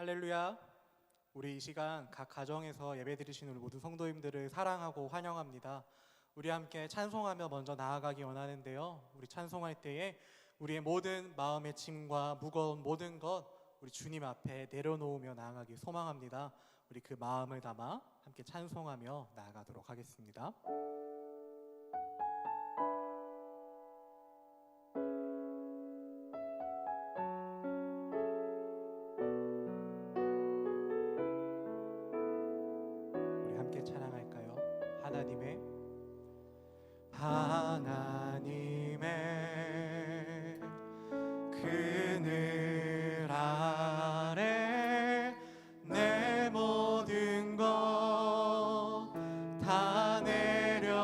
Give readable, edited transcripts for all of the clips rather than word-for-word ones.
할렐루야. 우리 이 시간 각 가정에서 예배드리시는 우리 모든 성도님들을 사랑하고 환영합니다. 우리 함께 찬송하며 먼저 나아가기 원하는데요, 우리 찬송할 때에 우리의 모든 마음의 짐과 무거운 모든 것 우리 주님 앞에 내려놓으며 나아가기 소망합니다. 우리 그 마음을 담아 함께 찬송하며 나아가도록 하겠습니다. 우리 함께 찬양할까요? 하나님의 그늘 아래 내 모든 것 다 내려놓고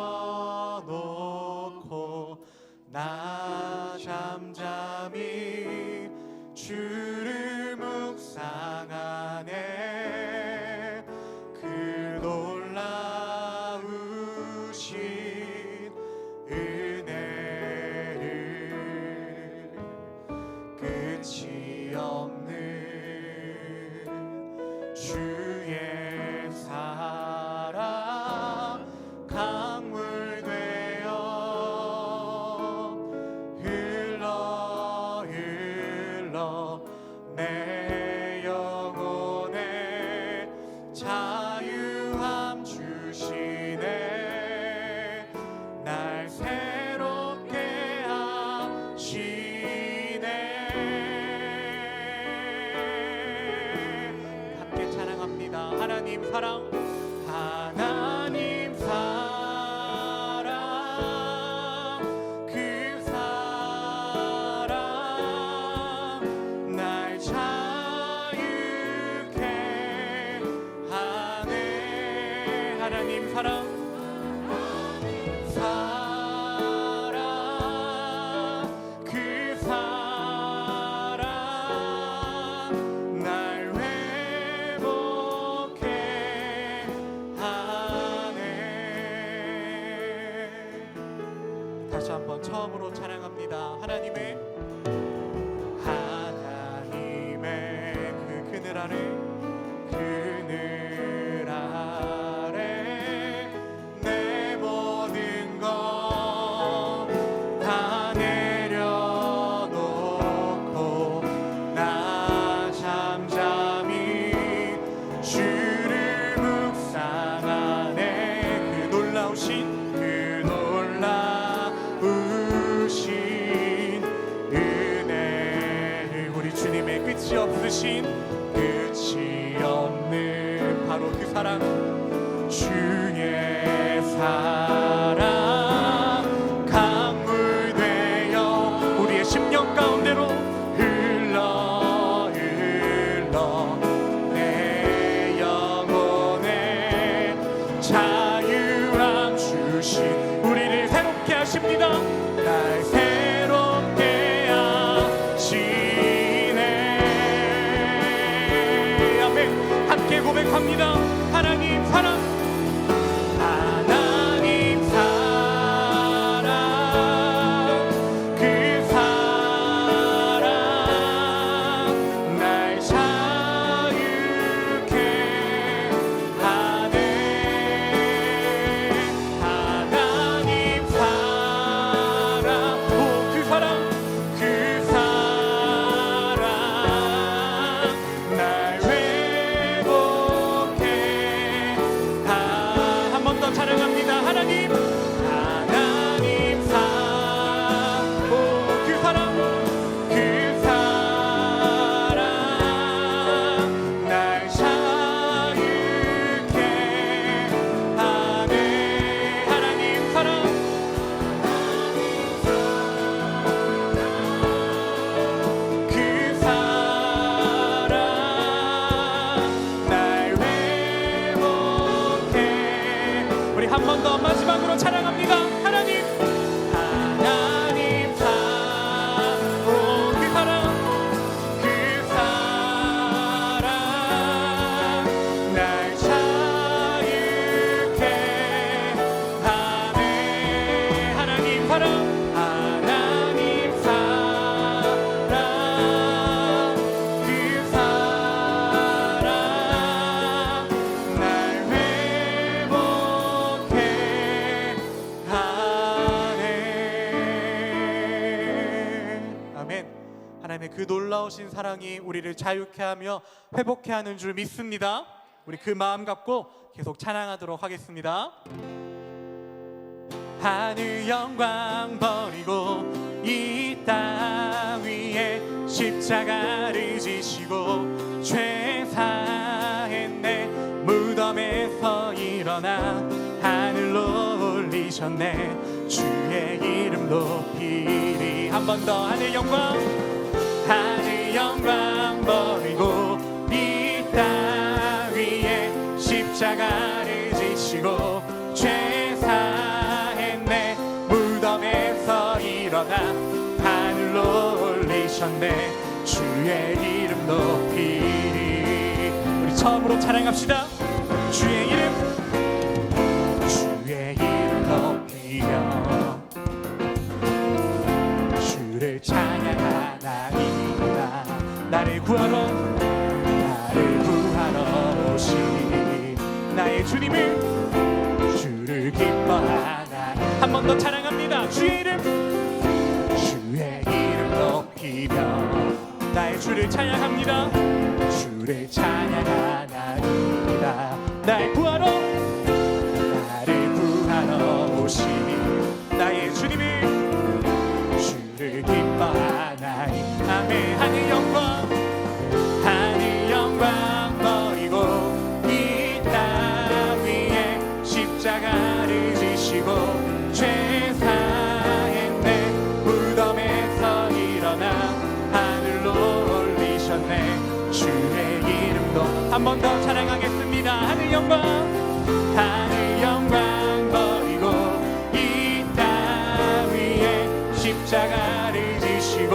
나 잠잠히 주를 묵상하네. 그 놀라우신 은혜를 끝이 없는 주의 사랑 강물 되어 흘러 내 영혼에 자유함 주시네. 날 새롭게 하시네. 함께 찬양합니다. 하나님 사랑, 하나님 사랑, 그 사랑 날 자유케 하네. 하나님 사랑, 그 사랑 날 회복해 하네. 다시 한번 처음으로 찬양합니다. 하나님의 그 그늘 아래 내 모든 것 다 내려놓고 나 잠잠히 주를 묵상하네. 그 놀라우신 은혜를 우리 주님의 끝이 없는 바로 그 사랑, 주의 사랑 강물 되어 우리의 심령 가운데로 흘러 내 영혼에 자유함 주신 우리를 새롭게 하십니다. 날 새롭게 하시네. 아멘. 함께 고백합니다. 하나님 사랑, 하나님 하나님의 그 놀라우신 사랑이 우리를 자유케 하며 회복케 하는 줄 믿습니다. 우리 그 마음 갖고 계속 찬양하도록 하겠습니다. 하늘 영광 버리고 이 땅 위에 십자가를 지시고 죄 사했네. 무덤에서 일어나 하늘로 올리셨네. 주의 이름 높이리. 한 번 더. 하늘 영광 버리고 이 땅 위에 십자가를 지시고 죄 사했네. 무덤에서 일어나 하늘로 올리셨네. 주의 이름 높이리. 우리 처음으로 찬양합시다. 주의 이름 높이며 주를 찬양하나이다. 나를 구하러 오신 나의 주님을 주를 기뻐하나. 한 번 더 찬양합니다. 주의 이름 높이며 나의 주를 찬양합니다. 주를 찬양하나이다. 나를 구하러 오신 나의 주님을 주를 기뻐하나이. 아멘. 하늘 영광 버리고 이 땅 위에 십자가를 지시고 죄 사했네. 무덤에서 일어나 하늘로 올리셨네. 주의 이름도 한 번 더 찬양하겠습니다. 하늘 영광 버리고 이 땅 위에 십자가를 지시고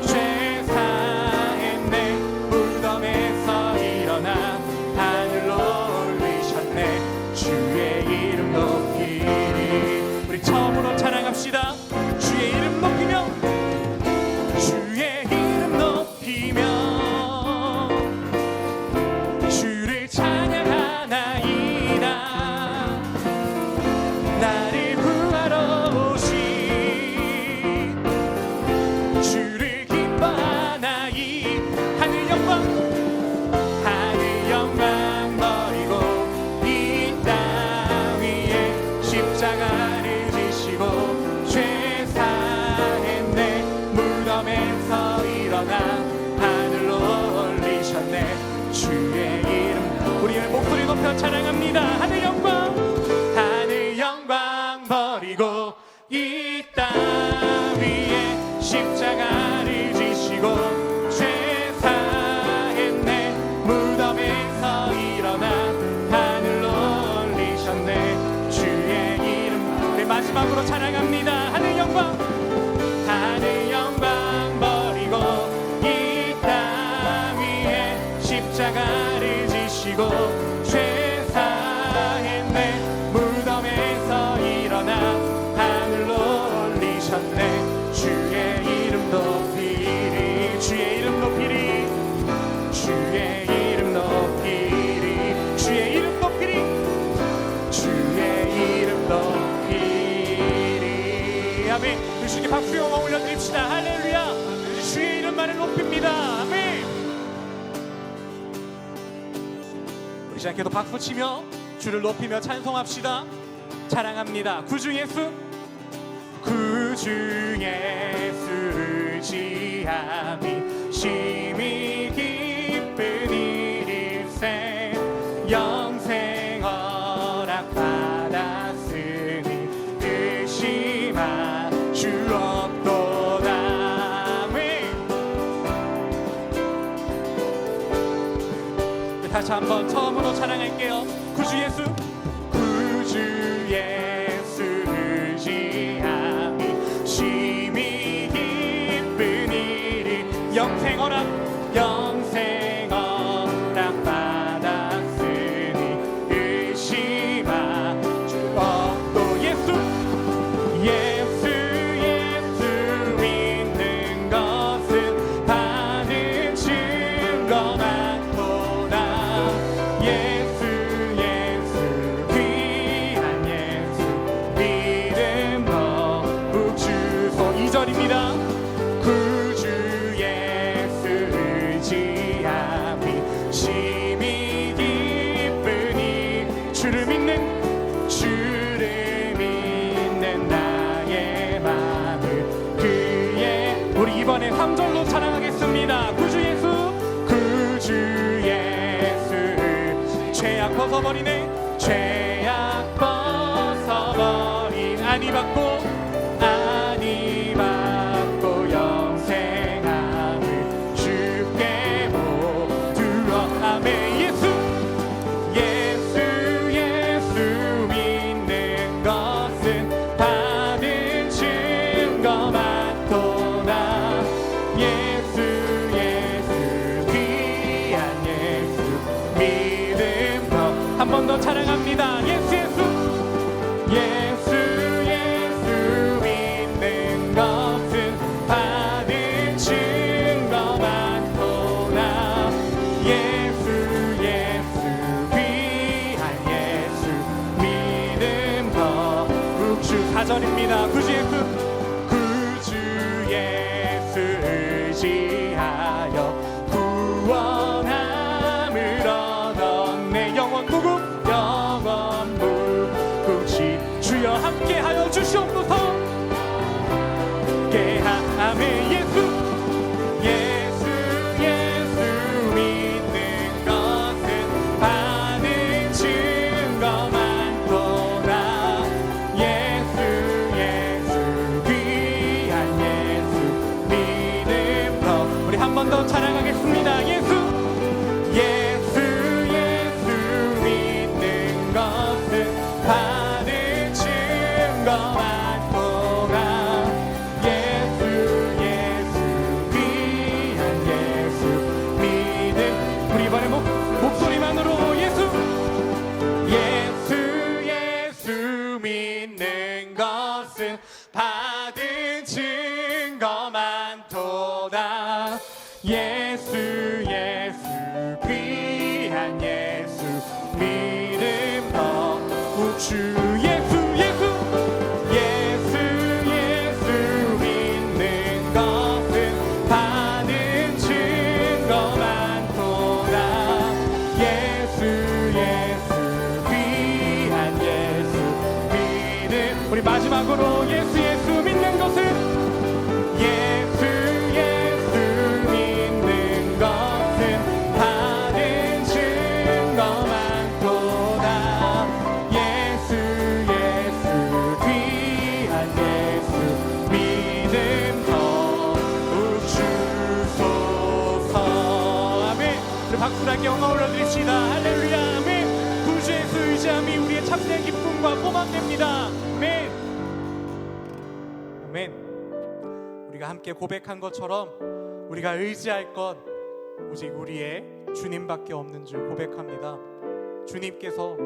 죄 사했네. 무덤에서 일어나 하늘로 올리셨네. 주의 이름 높이리. 우리 처음으로 찬양합시다. 주의 이름 높이며 주의 이름 높이며 주를 찬양하나이다. 나를 구하러 오신 주를 기뻐하나이. 하늘 영광 버리고 이 땅 위에 십자가를 지시고 죄 사했네. 무덤에서 일어나 하늘로 올리셨네. 주의 이름. 우리의 목소리 높여 찬양합니다. 하늘 영광 버리고 이 땅 위에 십자가를 지시고 죄 사했네. 무덤에서 일어나 하늘로 올리셨네. 주의 이름. 네, 마지막으로 찬양합니다. 하늘 영광 버리고 이 땅 위에 십자가를 지시고 죄 사했네. 무덤에서 일어나 하늘로 올리셨네. 주의 이름 높이리. 주의 이름 높이리. 주의 이름 높이리. 주의 이름 높이리. 주의 이름 높이리. 아멘. 주님께 박수 영광 올려드립시다. 할렐루야. 주의 이름만을 높입니다. 아멘. 우리 시작해도 박수 치며 주를 높이며 찬송합시다. 찬양합니다. 구주 예수 예수를 지함이 심히 기쁜 일일세. 영생 허락 받았으니 의심하 주 없도다. 다시 한번 처음으로 찬양할게요. 구주 예수 예수를 지함이 심히 기쁜 일이. 영생 허락 받았으니 의심하 주 없도. 예수 믿는 것은 받은 증거 많도다. 예수 귀한 예수 믿음 거룩 주소. 2절입니다. 구주 예수 더 찬양하겠습니다. 구주 예수, 구주 예수, 죄악 벗어버리네, 죄악 벗어버린, 안이 받고 영생함을 주께 모두어. 아멘. 예수, 예수, 예수 믿는 것은 받은 증거만 도나. 예수, 예수 귀한 예수 믿음 더. 한 번 더 찬양합니다. 예수, 예수, 예수, 예수 믿는 것은 받은 증거만 도나. 예수, 예수 귀한 예수 믿음 더. 구주 4절입니다. 구주 예수, 구주 예수 의지하여 구원함을 얻었네. 영원 무궁, 영원 무궁시 주여 함께하여 주시옵소서. 함께하며 예수, 예수, 예수 믿는 것은 받은 증거만 도나. 예수, 예수 귀한 예수 믿음 더. 우리 한 번 더 찬양하겠습니다. 예수, 예수, 예수 믿는 것은 받은 증거만 도나. 예수, 예수 귀한 예수 믿음. 우리 이번에 목소리만으로 예수, 예수, 예수 믿는 것은 받은 증거만 도나. 예수, 예수 귀한 예수 믿음 더. 우주 예수, 예수, 예수, 예수 믿는 것은 받은 증거만 도나. 예수, 예수 귀한 예수 믿음. 우리 마지막으로 예수, 예수 믿는 것은, 예수, 예수 믿는 것은 받은 증거만 도나. 예수, 예수 귀한 예수 믿음 더 주소서. 아멘. 우리 박수하게 영광 올려드립시다. 할렐루야. 아멘. 구주 예수 의지함이 우리의 참된 기쁨과 소망됩니다. 아멘. 아멘. 우리가 함께 고백한 것처럼 우리가 의지할 것 오직 우리의 주님밖에 없는 줄 고백합니다. 주님께서,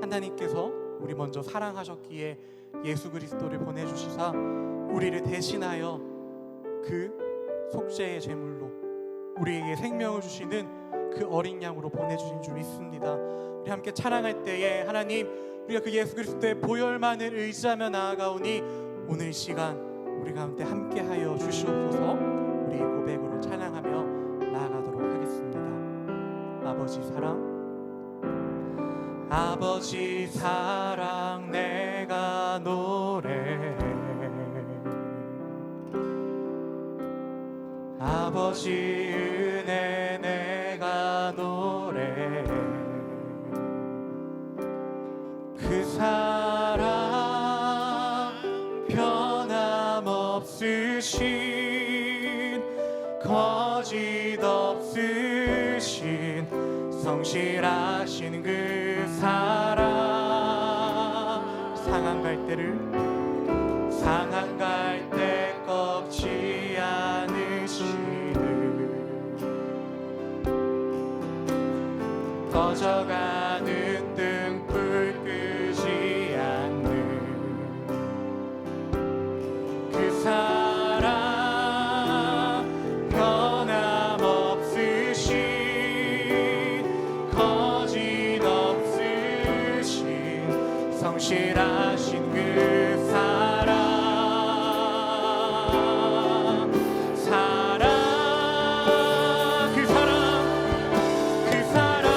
하나님께서 우리 먼저 사랑하셨기에 예수 그리스도를 보내주시사 우리를 대신하여 그 속죄의 제물로 우리에게 생명을 주시는 그 어린 양으로 보내주신 줄 믿습니다. 우리 함께 찬양할 때에 하나님, 우리가 그 예수 그리스도의 보혈만을 의지하며 나아가오니 오늘 이 시간 우리 가운데 함께하여 주시옵소서. 우리 고백으로 찬양하며 나아가도록 하겠습니다. 아버지 사랑, 아버지 사랑 내가 노래해. 아버지 은혜 내가 노래해. 그 사랑 변함없으신, 거짓 없으신, 성실하신 그 사랑. 상한 갈대를 상한 갈대 꺾지 않으시는, 꺼져가는 등불 끄지 않는 그 사랑. 변함없으신, 거짓 없으신, 성실하신 그 사랑. 사랑, 그 사랑, 그 사랑,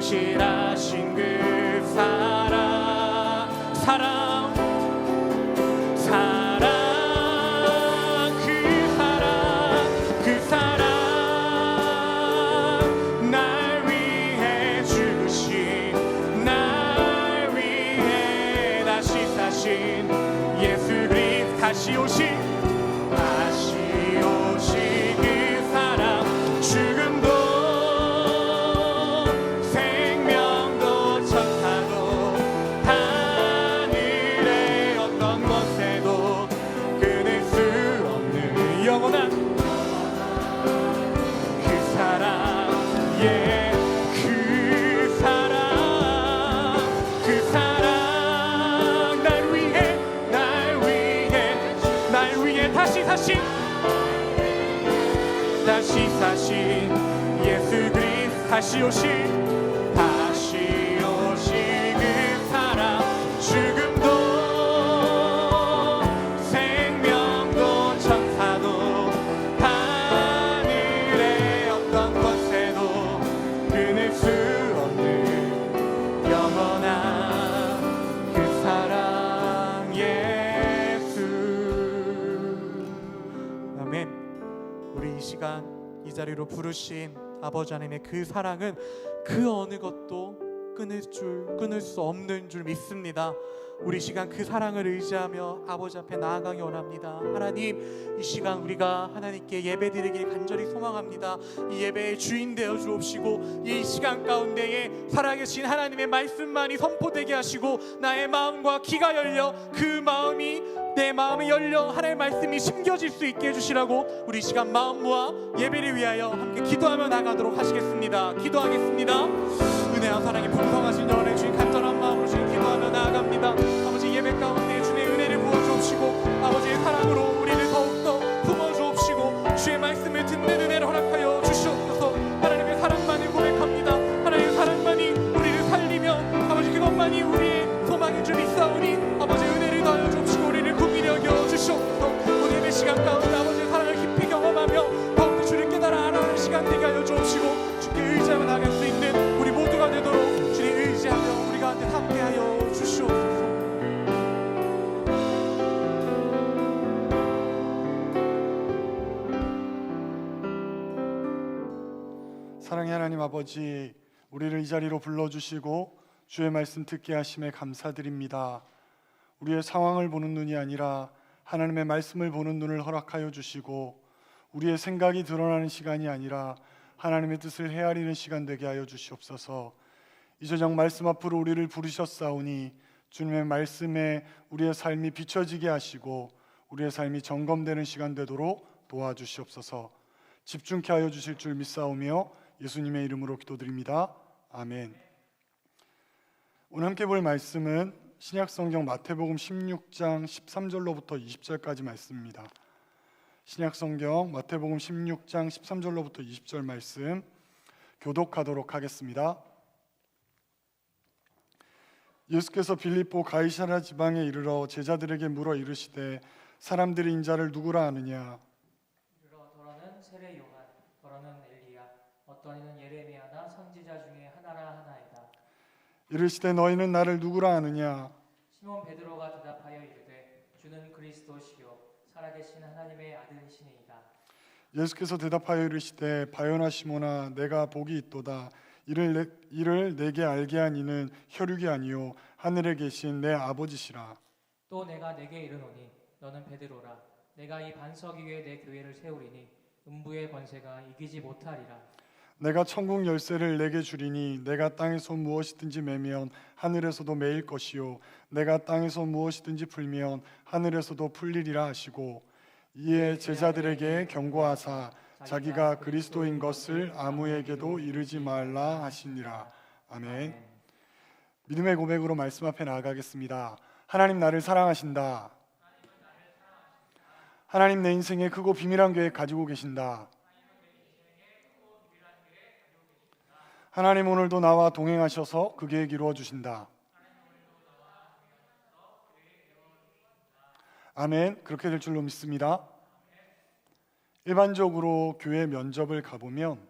진실하신 그 사랑 사랑 사랑 그 사랑 날 위해 주신 날 위해 다시 사신 예수 그리스도 다시 오신 그 사랑 죽음도 생명도 천사도 하늘의 어떤 것에도 끊을 수 없는 영원한 그 사랑 예 그 사랑 날 위해 다시 사신 예수 그리스도 다시 오신 그 사랑 죽음도 생명도 천사도 하늘의 어떤 것에도 끊을 수 없는 영원한 그 사랑 예수. 아멘. 우리 이 시간 이 자리로 부르신 아버지 하나님의 그 사랑은 그 어느 것도 끊을 수 없는 줄 믿습니다. 우리 시간 그 사랑을 의지하며 아버지 앞에 나아가기 원합니다. 하나님, 이 시간 우리가 하나님께 예배드리길 간절히 소망합니다. 이 예배의 주인 되어 주옵시고 이 시간 가운데에 살아계신 하나님의 말씀만이 선포되게 하시고 나의 마음과 귀가 열려 그 마음이 내 마음이 열려 하나님의 말씀이 심겨질 수 있게 해주시라고 우리 시간 마음 모아 예배를 위하여 함께 기도하며 나가도록 하시겠습니다. 기도하겠습니다. 은혜와 사랑이 풍성하신 여호와의 주인 간절한 마음으로 주님 기도하며 나아갑니다. 아버지 예배 가운데 주의 은혜를 부어주옵시고 아버지의 사랑으로 우리를 더욱더 품어주옵시고 주의 말씀을 듣는 은혜를 허락하여 주시옵소서. 하나님의 사랑만을 고백합니다. 하나님의 사랑만이 우리를 살리며 아버지 그것만이 우리의 소망인 줄 믿사오니 아버지 은혜를 더하여 주옵시고 우리를 긍휼히 여겨 주시옵소서. 오늘 예배 시간 가운데 아버지의 사랑을 깊이 경험하며 더욱더 주를 깨달아 알아가는 시간 되게 하여 주옵시고 주께 의지하며 나갈 수 있는 우리 모두가 되도록 주님 의지하며 우리 가운데 함께하여 주시옵소서. 사랑의 하나님 아버지, 우리를 이 자리로 불러주시고 주의 말씀 듣게 하심에 감사드립니다. 우리의 상황을 보는 눈이 아니라 하나님의 말씀을 보는 눈을 허락하여 주시고 우리의 생각이 드러나는 시간이 아니라 하나님의 뜻을 헤아리는 시간 되게 하여 주시옵소서. 이 저녁 말씀 앞으로 우리를 부르셨사오니 주님의 말씀에 우리의 삶이 비춰지게 하시고 우리의 삶이 점검되는 시간 되도록 도와주시옵소서. 집중케 하여 주실 줄 믿사오며 예수님의 이름으로 기도드립니다. 아멘. 오늘 함께 볼 말씀은 신약성경 마태복음 16장 13절로부터 20절까지 말씀입니다. 신약성경 마태복음 16장 13절로부터 20절 말씀 교독하도록 하겠습니다. 예수께서 빌립보 가이사랴 지방에 이르러 제자들에게 물어 이르시되 사람들이 인자를 누구라 하느냐? 이르러 더러는 세례 요한, 더러는 엘리야, 어떤 이는 예레미야나 선지자 중에 하나라 하나이다. 이르시되 너희는 나를 누구라 하느냐? 시몬 베드로가 대답하여 이르되 주는 그리스도시요 살아계신 하나님의 아들이시니이다. 예수께서 대답하여 이르시되 바요나 시몬아 내가 복이 있도다. 이를 내게 알게 한 이는 혈육이 아니요 하늘에 계신 내 아버지시라. 또 내가 내게 이르노니 너는 베드로라. 내가 이 반석 위에 내 교회를 세우리니 음부의 권세가 이기지 못하리라. 내가 천국 열쇠를 내게 주리니 내가 땅에서 무엇이든지 매면 하늘에서도 매일 것이요 내가 땅에서 무엇이든지 풀면 하늘에서도 풀리리라 하시고 이에 제자들에게 경고하사 자기가 그리스도인 것을 아무에게도 이르지 말라 하시니라. 아멘. 믿음의 고백으로 말씀 앞에 나아가겠습니다. 하나님 나를 사랑하신다. 하나님 내 인생에 크고 비밀한 계획 가지고 계신다. 하나님 오늘도 나와 동행하셔서 그 계획 이루어 주신다. 아멘. 그렇게 될 줄로 믿습니다. 일반적으로 교회 면접을 가보면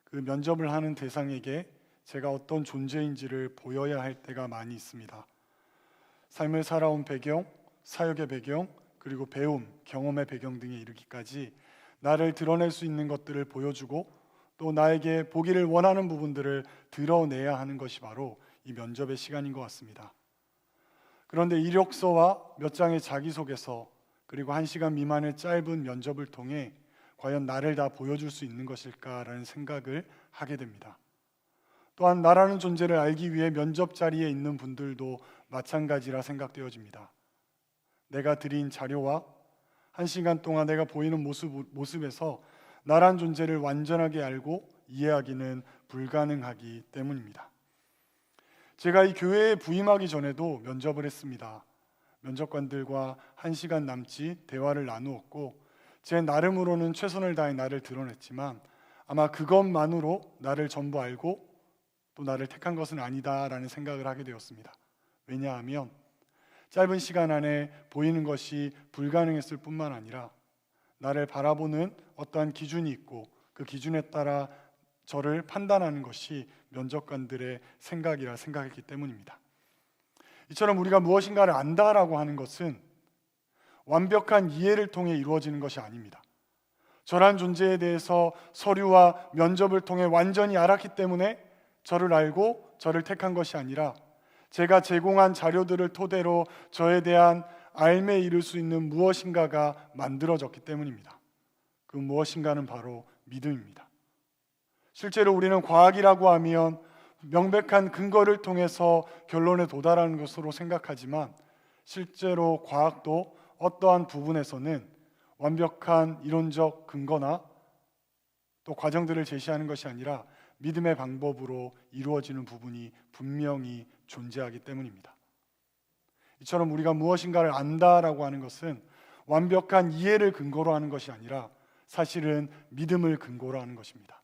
그 면접을 하는 대상에게 제가 어떤 존재인지를 보여야 할 때가 많이 있습니다. 삶을 살아온 배경, 사역의 배경, 그리고 배움, 경험의 배경 등에 이르기까지 나를 드러낼 수 있는 것들을 보여주고 또 나에게 보기를 원하는 부분들을 드러내야 하는 것이 바로 이 면접의 시간인 것 같습니다. 그런데 이력서와 몇 장의 자기소개서 그리고 1시간 미만의 짧은 면접을 통해 과연 나를 다 보여줄 수 있는 것일까라는 생각을 하게 됩니다. 또한 나라는 존재를 알기 위해 면접 자리에 있는 분들도 마찬가지라 생각되어집니다. 내가 드린 자료와 1시간 동안 내가 보이는 모습에서 나란 존재를 완전하게 알고 이해하기는 불가능하기 때문입니다. 제가 이 교회에 부임하기 전에도 면접을 했습니다. 면접관들과 1시간 남짓 대화를 나누었고 제 나름으로는 최선을 다해 나를 드러냈지만 아마 그것만으로 나를 전부 알고 또 나를 택한 것은 아니다라는 생각을 하게 되었습니다. 왜냐하면 짧은 시간 안에 보이는 것이 불가능했을 뿐만 아니라 나를 바라보는 어떠한 기준이 있고 그 기준에 따라 저를 판단하는 것이 면접관들의 생각이라 생각했기 때문입니다. 이처럼 우리가 무엇인가를 안다라고 하는 것은 완벽한 이해를 통해 이루어지는 것이 아닙니다. 저란 존재에 대해서 서류와 면접을 통해 완전히 알았기 때문에 저를 알고 저를 택한 것이 아니라 제가 제공한 자료들을 토대로 저에 대한 알매 이를 수 있는 무엇인가가 만들어졌기 때문입니다. 그 무엇인가는 바로 믿음입니다. 실제로 우리는 과학이라고 하면 명백한 근거를 통해서 결론에 도달하는 것으로 생각하지만 실제로 과학도 어떠한 부분에서는 완벽한 이론적 근거나 또 과정들을 제시하는 것이 아니라 믿음의 방법으로 이루어지는 부분이 분명히 존재하기 때문입니다. 이처럼 우리가 무엇인가를 안다라고 하는 것은 완벽한 이해를 근거로 하는 것이 아니라 사실은 믿음을 근거로 하는 것입니다.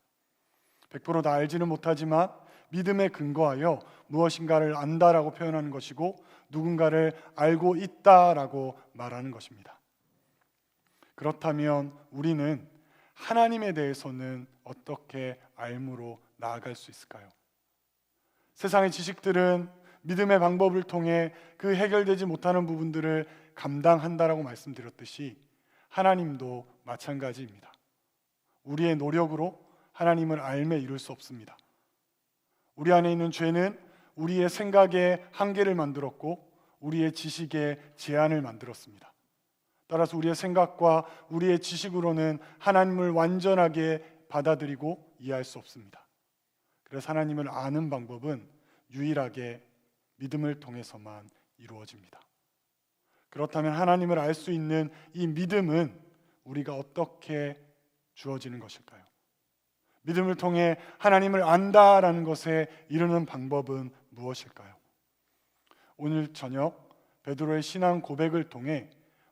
100% 다 알지는 못하지만 믿음에 근거하여 무엇인가를 안다라고 표현하는 것이고 누군가를 알고 있다라고 말하는 것입니다. 그렇다면 우리는 하나님에 대해서는 어떻게 알므로 나아갈 수 있을까요? 세상의 지식들은 믿음의 방법을 통해 그 해결되지 못하는 부분들을 감당한다라고 말씀드렸듯이 하나님도 마찬가지입니다. 우리의 노력으로 하나님을 알매 이룰 수 없습니다. 우리 안에 있는 죄는 우리의 생각의 한계를 만들었고 우리의 지식의 제한을 만들었습니다. 따라서 우리의 생각과 우리의 지식으로는 하나님을 완전하게 받아들이고 이해할 수 없습니다. 그래서 하나님을 아는 방법은 유일하게 믿음을 통해서만 이루어집니다. 그렇다면 하나님을 알 수 있는 이 믿음은 우리가 어떻게 주어지는 것일까요? 믿음을 통해 하나님을 안다라는 것에 이르는 방법은 무엇일까요? 오늘 저녁 베드로의 신앙 고백을 통해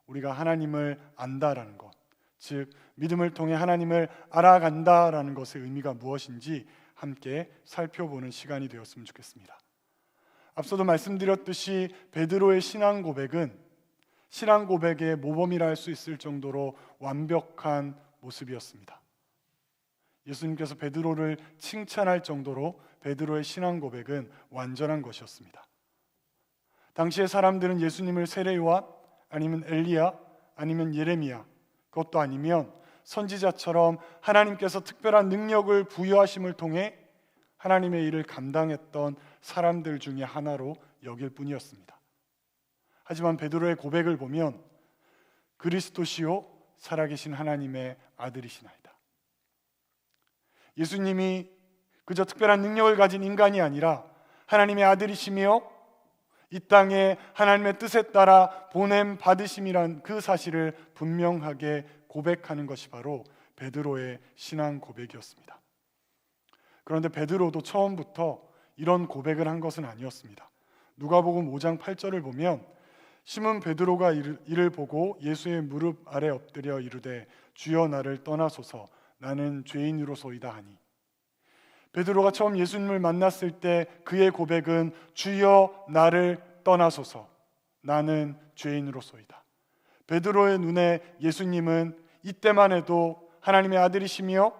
우리가 하나님을 안다라는 것, 즉 믿음을 통해 하나님을 알아간다라는 것의 의미가 무엇인지 함께 살펴보는 시간이 되었으면 좋겠습니다. 앞서도 말씀드렸듯이 베드로의 신앙 고백은 신앙 고백의 모범이라 할 수 있을 정도로 완벽한 모습이었습니다. 예수님께서 베드로를 칭찬할 정도로 베드로의 신앙 고백은 완전한 것이었습니다. 당시의 사람들은 예수님을 세례요한 아니면 엘리야 아니면 예레미야 그것도 아니면 선지자처럼 하나님께서 특별한 능력을 부여하심을 통해 하나님의 일을 감당했던 사람들 중에 하나로 여길 뿐이었습니다. 하지만 베드로의 고백을 보면 그리스도시요 살아계신 하나님의 아들이시나이다. 예수님이 그저 특별한 능력을 가진 인간이 아니라 하나님의 아들이시며 이 땅에 하나님의 뜻에 따라 보냄 받으심이란 그 사실을 분명하게 고백하는 것이 바로 베드로의 신앙 고백이었습니다. 그런데 베드로도 처음부터 이런 고백을 한 것은 아니었습니다. 누가복음 5장 8절을 보면 시몬 베드로가 이를 보고 예수의 무릎 아래 엎드려 이르되 주여 나를 떠나소서 나는 죄인으로소이다 하니, 베드로가 처음 예수님을 만났을 때 그의 고백은 주여 나를 떠나소서 나는 죄인으로소이다. 베드로의 눈에 예수님은 이때만 해도 하나님의 아들이시며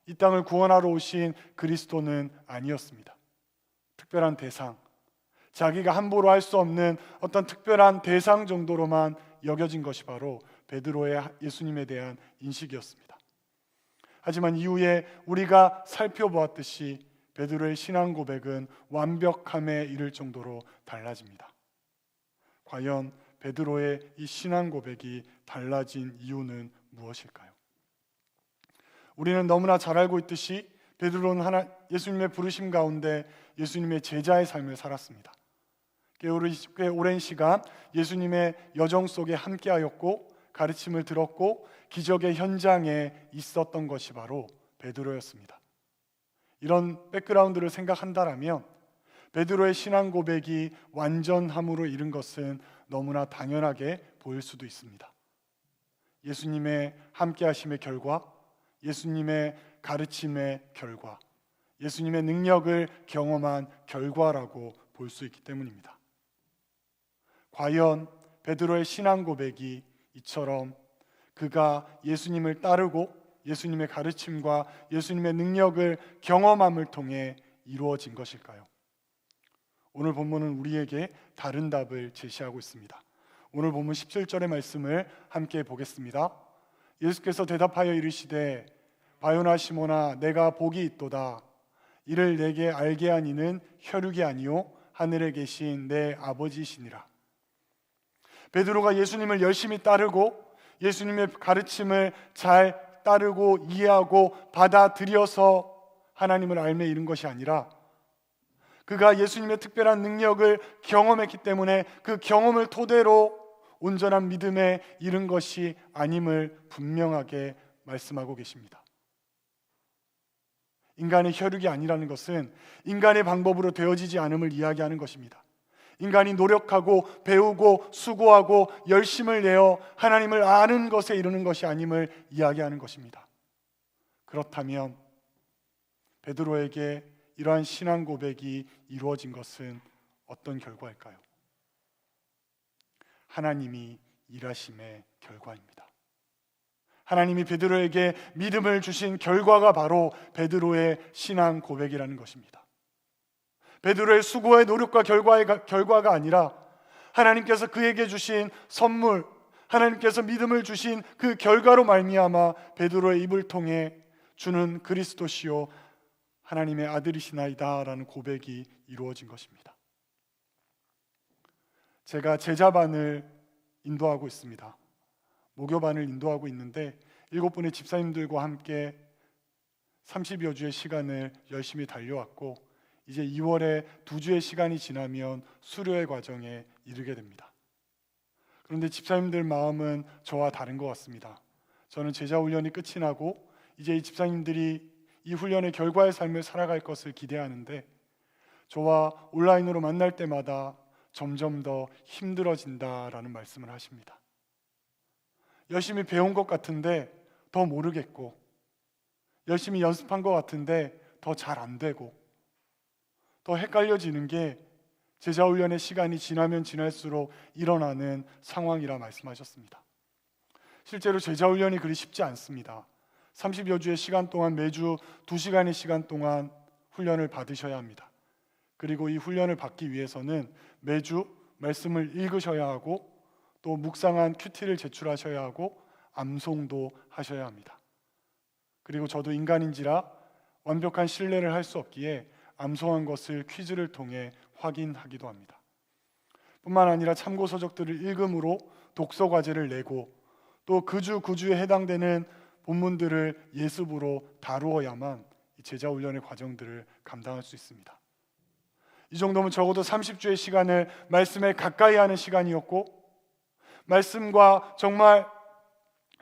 이 땅을 구원하러 오신 그리스도는 아니었습니다. 특별한 대상, 자기가 함부로 할 수 없는 어떤 특별한 대상 정도로만 여겨진 것이 바로 베드로의 예수님에 대한 인식이었습니다. 하지만 이후에 우리가 살펴보았듯이 베드로의 신앙 고백은 완벽함에 이를 정도로 달라집니다. 과연 베드로의 이 신앙 고백이 달라진 이유는 무엇일까요? 우리는 너무나 잘 알고 있듯이 베드로는 예수님의 부르심 가운데 예수님의 제자의 삶을 살았습니다. 꽤 오랜 시간 예수님의 여정 속에 함께하였고 가르침을 들었고 기적의 현장에 있었던 것이 바로 베드로였습니다. 이런 백그라운드를 생각한다면 베드로의 신앙 고백이 완전함으로 이른 것은 너무나 당연하게 보일 수도 있습니다. 예수님의 함께하심의 결과, 예수님의 가르침의 결과, 예수님의 능력을 경험한 결과라고 볼 수 있기 때문입니다. 과연 베드로의 신앙 고백이 이처럼 그가 예수님을 따르고 예수님의 가르침과 예수님의 능력을 경험함을 통해 이루어진 것일까요? 오늘 본문은 우리에게 다른 답을 제시하고 있습니다. 오늘 본문 17절의 말씀을 함께 보겠습니다. 예수께서 대답하여 이르시되 바요나 시모나 내가 복이 있도다. 이를 내게 알게 한 이는 혈육이 아니요 하늘에 계신 내 아버지시니라. 베드로가 예수님을 열심히 따르고 예수님의 가르침을 잘 따르고 이해하고 받아들여서 하나님을 알매 이른 것이 아니라 그가 예수님의 특별한 능력을 경험했기 때문에 그 경험을 토대로 온전한 믿음에 이른 것이 아님을 분명하게 말씀하고 계십니다. 인간의 혈육이 아니라는 것은 인간의 방법으로 되어지지 않음을 이야기하는 것입니다. 인간이 노력하고 배우고 수고하고 열심을 내어 하나님을 아는 것에 이르는 것이 아님을 이야기하는 것입니다. 그렇다면 베드로에게 이러한 신앙 고백이 이루어진 것은 어떤 결과일까요? 하나님이 일하심의 결과입니다. 하나님이 베드로에게 믿음을 주신 결과가 바로 베드로의 신앙 고백이라는 것입니다. 베드로의 수고의 노력과 결과가 아니라 하나님께서 그에게 주신 선물, 하나님께서 믿음을 주신 그 결과로 말미암아 베드로의 입을 통해 주는 그리스도시요 하나님의 아들이시나이다 라는 고백이 이루어진 것입니다. 제가 제자반을 인도하고 있습니다. 모교반을 인도하고 있는데 7분의 집사님들과 함께 30여 주의 시간을 열심히 달려왔고 이제 2월에 2주의 시간이 지나면 수료의 과정에 이르게 됩니다. 그런데 집사님들 마음은 저와 다른 것 같습니다. 저는 제자 훈련이 끝이 나고 이제 이 집사님들이 이 훈련의 결과의 삶을 살아갈 것을 기대하는데 저와 온라인으로 만날 때마다 점점 더 힘들어진다라는 말씀을 하십니다. 열심히 배운 것 같은데 더 모르겠고 열심히 연습한 것 같은데 더 잘 안 되고 더 헷갈려지는 게 제자훈련의 시간이 지나면 지날수록 일어나는 상황이라 말씀하셨습니다. 실제로 제자훈련이 그리 쉽지 않습니다. 30여 주의 시간 동안 매주 2시간의 시간 동안 훈련을 받으셔야 합니다. 그리고 이 훈련을 받기 위해서는 매주 말씀을 읽으셔야 하고 또 묵상한 큐티를 제출하셔야 하고 암송도 하셔야 합니다. 그리고 저도 인간인지라 완벽한 신뢰를 할 수 없기에 암송한 것을 퀴즈를 통해 확인하기도 합니다. 뿐만 아니라 참고 서적들을 읽음으로 독서 과제를 내고 또 그 주에 해당되는 본문들을 예습으로 다루어야만 이 제자 훈련의 과정들을 감당할 수 있습니다. 이 정도면 적어도 30주의 시간을 말씀에 가까이 하는 시간이었고 말씀과 정말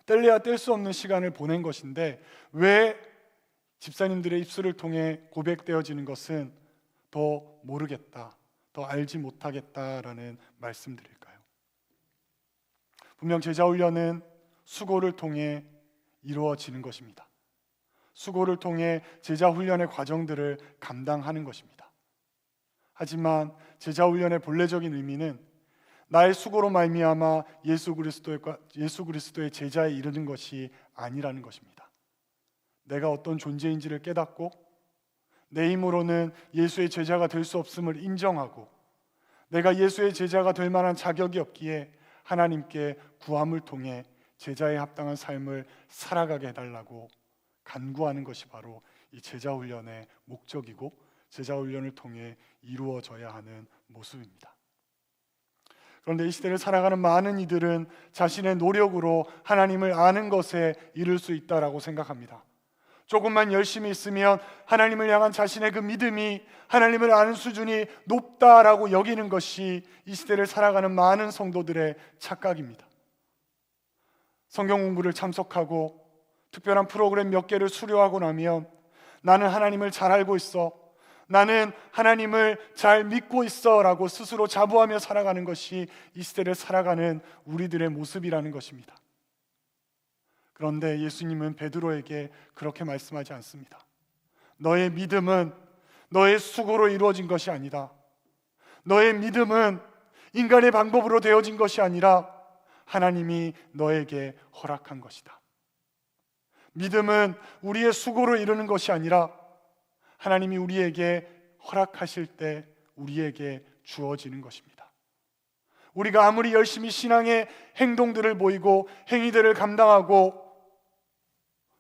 뗄래야 뗄 수 없는 시간을 보낸 것인데 왜 집사님들의 입술을 통해 고백되어지는 것은 더 모르겠다, 더 알지 못하겠다라는 말씀들일까요? 분명 제자훈련은 수고를 통해 이루어지는 것입니다. 수고를 통해 제자훈련의 과정들을 감당하는 것입니다. 하지만 제자훈련의 본래적인 의미는 나의 수고로 말미암아 예수 그리스도의 제자에 이르는 것이 아니라는 것입니다. 내가 어떤 존재인지를 깨닫고 내 힘으로는 예수의 제자가 될 수 없음을 인정하고 내가 예수의 제자가 될 만한 자격이 없기에 하나님께 구함을 통해 제자에 합당한 삶을 살아가게 해달라고 간구하는 것이 바로 이 제자훈련의 목적이고 제자훈련을 통해 이루어져야 하는 모습입니다. 그런데 이 시대를 살아가는 많은 이들은 자신의 노력으로 하나님을 아는 것에 이를 수 있다라고 생각합니다. 조금만 열심히 있으면 하나님을 향한 자신의 그 믿음이 하나님을 아는 수준이 높다라고 여기는 것이 이 시대를 살아가는 많은 성도들의 착각입니다. 성경 공부를 참석하고 특별한 프로그램 몇 개를 수료하고 나면 나는 하나님을 잘 알고 있어, 나는 하나님을 잘 믿고 있어 라고 스스로 자부하며 살아가는 것이 이 시대를 살아가는 우리들의 모습이라는 것입니다. 그런데 예수님은 베드로에게 그렇게 말씀하지 않습니다. 너의 믿음은 너의 수고로 이루어진 것이 아니다. 너의 믿음은 인간의 방법으로 되어진 것이 아니라 하나님이 너에게 허락한 것이다. 믿음은 우리의 수고로 이루는 것이 아니라 하나님이 우리에게 허락하실 때 우리에게 주어지는 것입니다. 우리가 아무리 열심히 신앙의 행동들을 보이고 행위들을 감당하고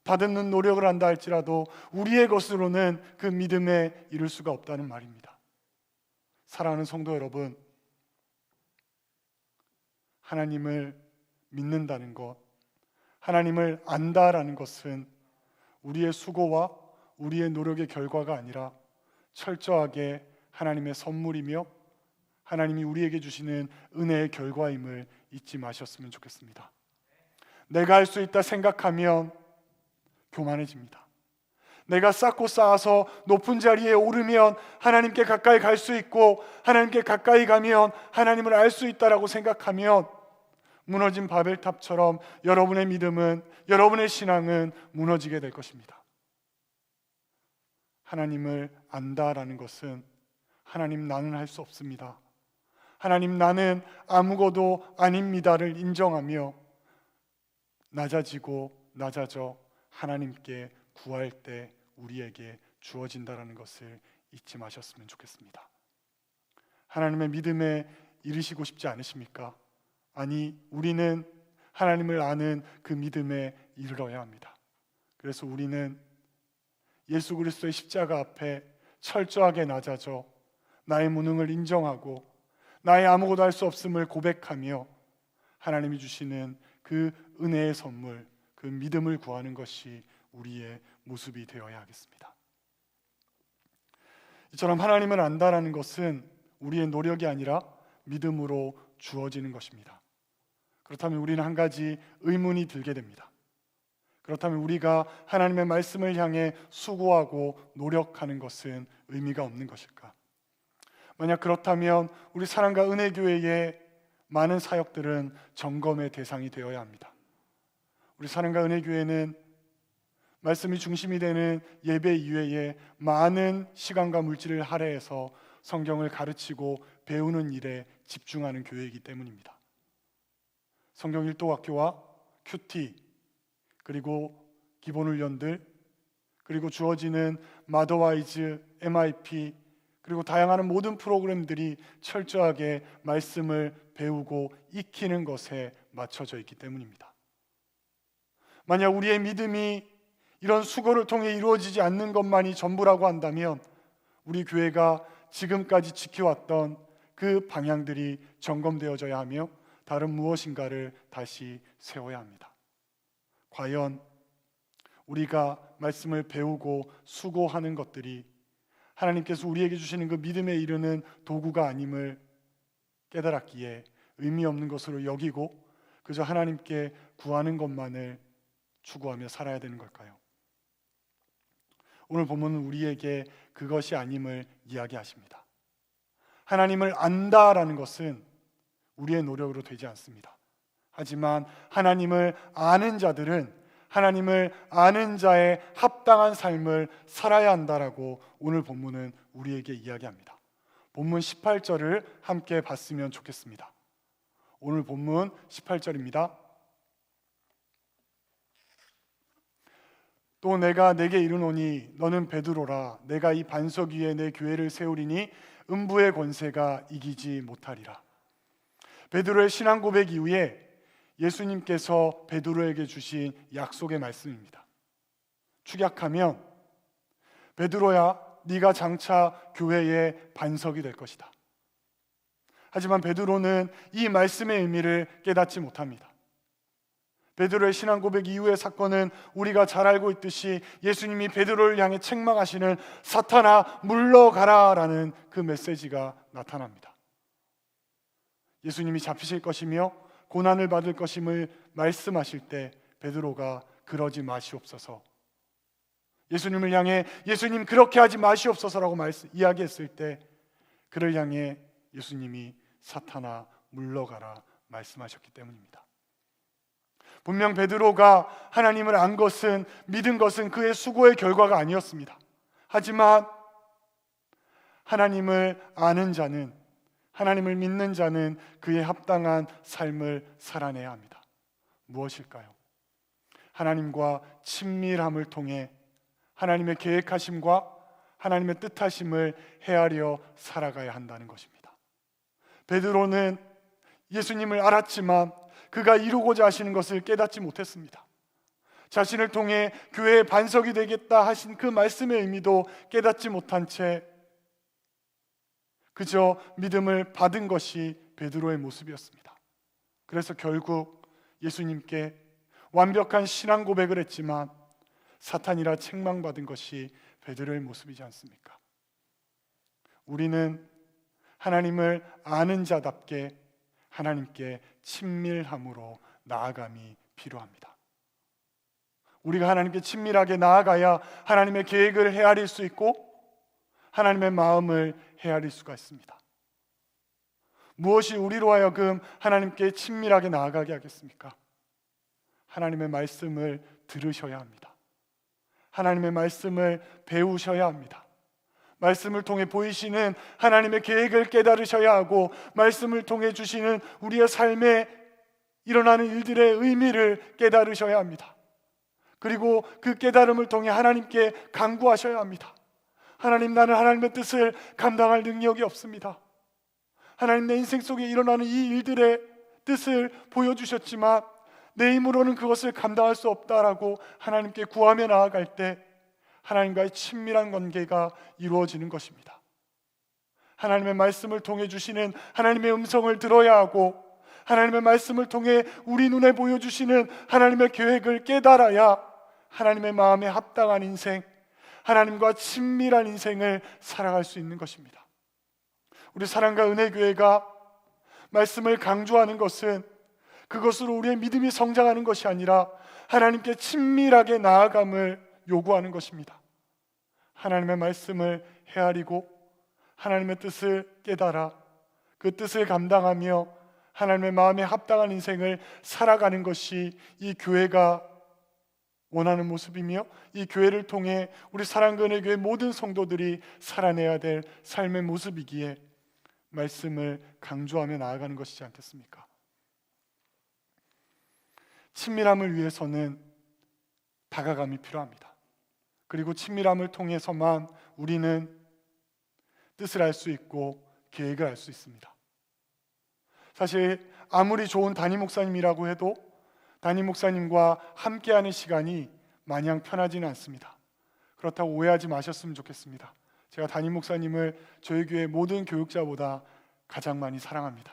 다듬는 노력을 한다 할지라도 우리의 것으로는 그 믿음에 이룰 수가 없다는 말입니다. 사랑하는 성도 여러분, 하나님을 믿는다는 것, 하나님을 안다라는 것은 우리의 수고와 우리의 노력의 결과가 아니라 철저하게 하나님의 선물이며 하나님이 우리에게 주시는 은혜의 결과임을 잊지 마셨으면 좋겠습니다. 내가 할 수 있다 생각하면 교만해집니다. 내가 쌓고 쌓아서 높은 자리에 오르면 하나님께 가까이 갈 수 있고 하나님께 가까이 가면 하나님을 알 수 있다라고 생각하면 무너진 바벨탑처럼 여러분의 믿음은, 여러분의 신앙은 무너지게 될 것입니다. 하나님을 안다라는 것은 하나님 나는 할 수 없습니다, 하나님 나는 아무것도 아닙니다를 인정하며 낮아져 하나님께 구할 때 우리에게 주어진다라는 것을 잊지 마셨으면 좋겠습니다. 하나님의 믿음에 이르시고 싶지 않으십니까? 아니, 우리는 하나님을 아는 그 믿음에 이르러야 합니다. 그래서 우리는 예수 그리스도의 십자가 앞에 철저하게 낮아져 나의 무능을 인정하고 나의 아무것도 할 수 없음을 고백하며 하나님이 주시는 그 은혜의 선물, 그 믿음을 구하는 것이 우리의 모습이 되어야 하겠습니다. 이처럼 하나님을 안다라는 것은 우리의 노력이 아니라 믿음으로 주어지는 것입니다. 그렇다면 우리는 한 가지 의문이 들게 됩니다. 그렇다면 우리가 하나님의 말씀을 향해 수고하고 노력하는 것은 의미가 없는 것일까? 만약 그렇다면 우리 사랑과 은혜교회의 많은 사역들은 점검의 대상이 되어야 합니다. 우리 사랑과 은혜교회는 말씀이 중심이 되는 예배 이외에 많은 시간과 물질을 할애해서 성경을 가르치고 배우는 일에 집중하는 교회이기 때문입니다. 성경 일도학교와 큐티, 그리고 기본훈련들, 그리고 주어지는 마더와이즈, MIP, 그리고 다양한 모든 프로그램들이 철저하게 말씀을 배우고 익히는 것에 맞춰져 있기 때문입니다. 만약 우리의 믿음이 이런 수고를 통해 이루어지지 않는 것만이 전부라고 한다면 우리 교회가 지금까지 지켜왔던 그 방향들이 점검되어져야 하며 다른 무엇인가를 다시 세워야 합니다. 과연 우리가 말씀을 배우고 수고하는 것들이 하나님께서 우리에게 주시는 그 믿음에 이르는 도구가 아님을 깨달았기에 의미 없는 것으로 여기고 그저 하나님께 구하는 것만을 추구하며 살아야 되는 걸까요? 오늘 본문은 우리에게 그것이 아님을 이야기하십니다. 하나님을 안다라는 것은 우리의 노력으로 되지 않습니다. 하지만 하나님을 아는 자들은 하나님을 아는 자의 합당한 삶을 살아야 한다라고 오늘 본문은 우리에게 이야기합니다. 본문 18절을 함께 봤으면 좋겠습니다. 오늘 본문 18절입니다. 또 내가 내게 이르노니 너는 베드로라 내가 이 반석 위에 내 교회를 세우리니 음부의 권세가 이기지 못하리라. 베드로의 신앙 고백 이후에 예수님께서 베드로에게 주신 약속의 말씀입니다. 축약하면 베드로야 네가 장차 교회의 반석이 될 것이다. 하지만 베드로는 이 말씀의 의미를 깨닫지 못합니다. 베드로의 신앙 고백 이후의 사건은 우리가 잘 알고 있듯이 예수님이 베드로를 향해 책망하시는 사탄아 물러가라라는 그 메시지가 나타납니다. 예수님이 잡히실 것이며 고난을 받을 것임을 말씀하실 때 베드로가 그러지 마시옵소서, 예수님을 향해 예수님 그렇게 하지 마시옵소서라고 이야기했을 때 그를 향해 예수님이 사탄아 물러가라 말씀하셨기 때문입니다. 분명 베드로가 하나님을 안 것은, 믿은 것은 그의 수고의 결과가 아니었습니다. 하지만 하나님을 아는 자는, 하나님을 믿는 자는 그에 합당한 삶을 살아내야 합니다. 무엇일까요? 하나님과 친밀함을 통해 하나님의 계획하심과 하나님의 뜻하심을 헤아려 살아가야 한다는 것입니다. 베드로는 예수님을 알았지만 그가 이루고자 하시는 것을 깨닫지 못했습니다. 자신을 통해 교회의 반석이 되겠다 하신 그 말씀의 의미도 깨닫지 못한 채 그저 믿음을 받은 것이 베드로의 모습이었습니다. 그래서 결국 예수님께 완벽한 신앙 고백을 했지만 사탄이라 책망받은 것이 베드로의 모습이지 않습니까? 우리는 하나님을 아는 자답게 하나님께 친밀함으로 나아감이 필요합니다. 우리가 하나님께 친밀하게 나아가야 하나님의 계획을 헤아릴 수 있고 하나님의 마음을 헤아릴 수가 있습니다. 무엇이 우리로 하여금 하나님께 친밀하게 나아가게 하겠습니까? 하나님의 말씀을 들으셔야 합니다. 하나님의 말씀을 배우셔야 합니다. 말씀을 통해 보이시는 하나님의 계획을 깨달으셔야 하고 말씀을 통해 주시는 우리의 삶에 일어나는 일들의 의미를 깨달으셔야 합니다. 그리고 그 깨달음을 통해 하나님께 간구하셔야 합니다. 하나님, 나는 하나님의 뜻을 감당할 능력이 없습니다. 하나님, 내 인생 속에 일어나는 이 일들의 뜻을 보여주셨지만 내 힘으로는 그것을 감당할 수 없다라고 하나님께 구하며 나아갈 때 하나님과의 친밀한 관계가 이루어지는 것입니다. 하나님의 말씀을 통해 주시는 하나님의 음성을 들어야 하고 하나님의 말씀을 통해 우리 눈에 보여주시는 하나님의 계획을 깨달아야 하나님의 마음에 합당한 인생, 하나님과 친밀한 인생을 살아갈 수 있는 것입니다. 우리 사랑과 은혜교회가 말씀을 강조하는 것은 그것으로 우리의 믿음이 성장하는 것이 아니라 하나님께 친밀하게 나아감을 요구하는 것입니다. 하나님의 말씀을 헤아리고 하나님의 뜻을 깨달아 그 뜻을 감당하며 하나님의 마음에 합당한 인생을 살아가는 것이 이 교회가 원하는 모습이며 이 교회를 통해 우리 사랑과 은혜교회 모든 성도들이 살아내야 될 삶의 모습이기에 말씀을 강조하며 나아가는 것이지 않겠습니까? 친밀함을 위해서는 다가감이 필요합니다. 그리고 친밀함을 통해서만 우리는 뜻을 알 수 있고 계획을 알 수 있습니다. 사실 아무리 좋은 담임 목사님이라고 해도 담임 목사님과 함께하는 시간이 마냥 편하지는 않습니다. 그렇다고 오해하지 마셨으면 좋겠습니다. 제가 담임 목사님을 저희 교회 모든 교육자보다 가장 많이 사랑합니다.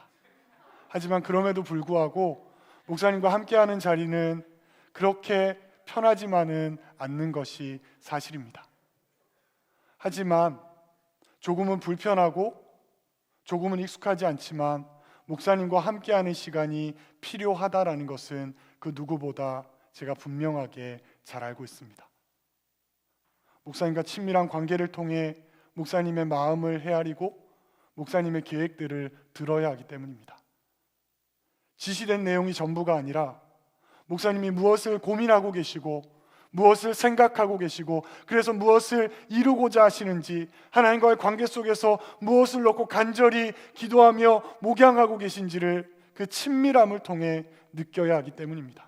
하지만 그럼에도 불구하고 목사님과 함께하는 자리는 그렇게 편하지만은 않는 것이 사실입니다. 하지만 조금은 불편하고 조금은 익숙하지 않지만 목사님과 함께하는 시간이 필요하다라는 것은 그 누구보다 제가 분명하게 잘 알고 있습니다. 목사님과 친밀한 관계를 통해 목사님의 마음을 헤아리고 목사님의 계획들을 들어야 하기 때문입니다. 지시된 내용이 전부가 아니라 목사님이 무엇을 고민하고 계시고 무엇을 생각하고 계시고 그래서 무엇을 이루고자 하시는지 하나님과의 관계 속에서 무엇을 놓고 간절히 기도하며 목양하고 계신지를 그 친밀함을 통해 느껴야 하기 때문입니다.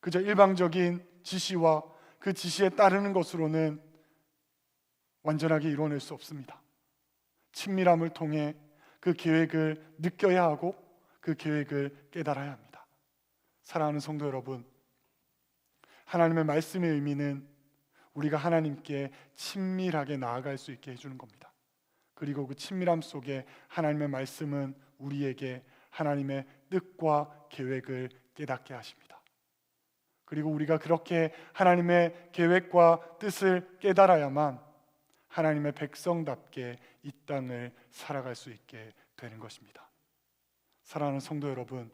그저 일방적인 지시와 그 지시에 따르는 것으로는 완전하게 이루어낼 수 없습니다. 친밀함을 통해 그 계획을 느껴야 하고 그 계획을 깨달아야 합니다. 사랑하는 성도 여러분, 하나님의 말씀의 의미는 우리가 하나님께 친밀하게 나아갈 수 있게 해주는 겁니다. 그리고 그 친밀함 속에 하나님의 말씀은 우리에게 하나님의 뜻과 계획을 깨닫게 하십니다. 그리고 우리가 그렇게 하나님의 계획과 뜻을 깨달아야만 하나님의 백성답게 이 땅을 살아갈 수 있게 되는 것입니다. 사랑하는 성도 여러분,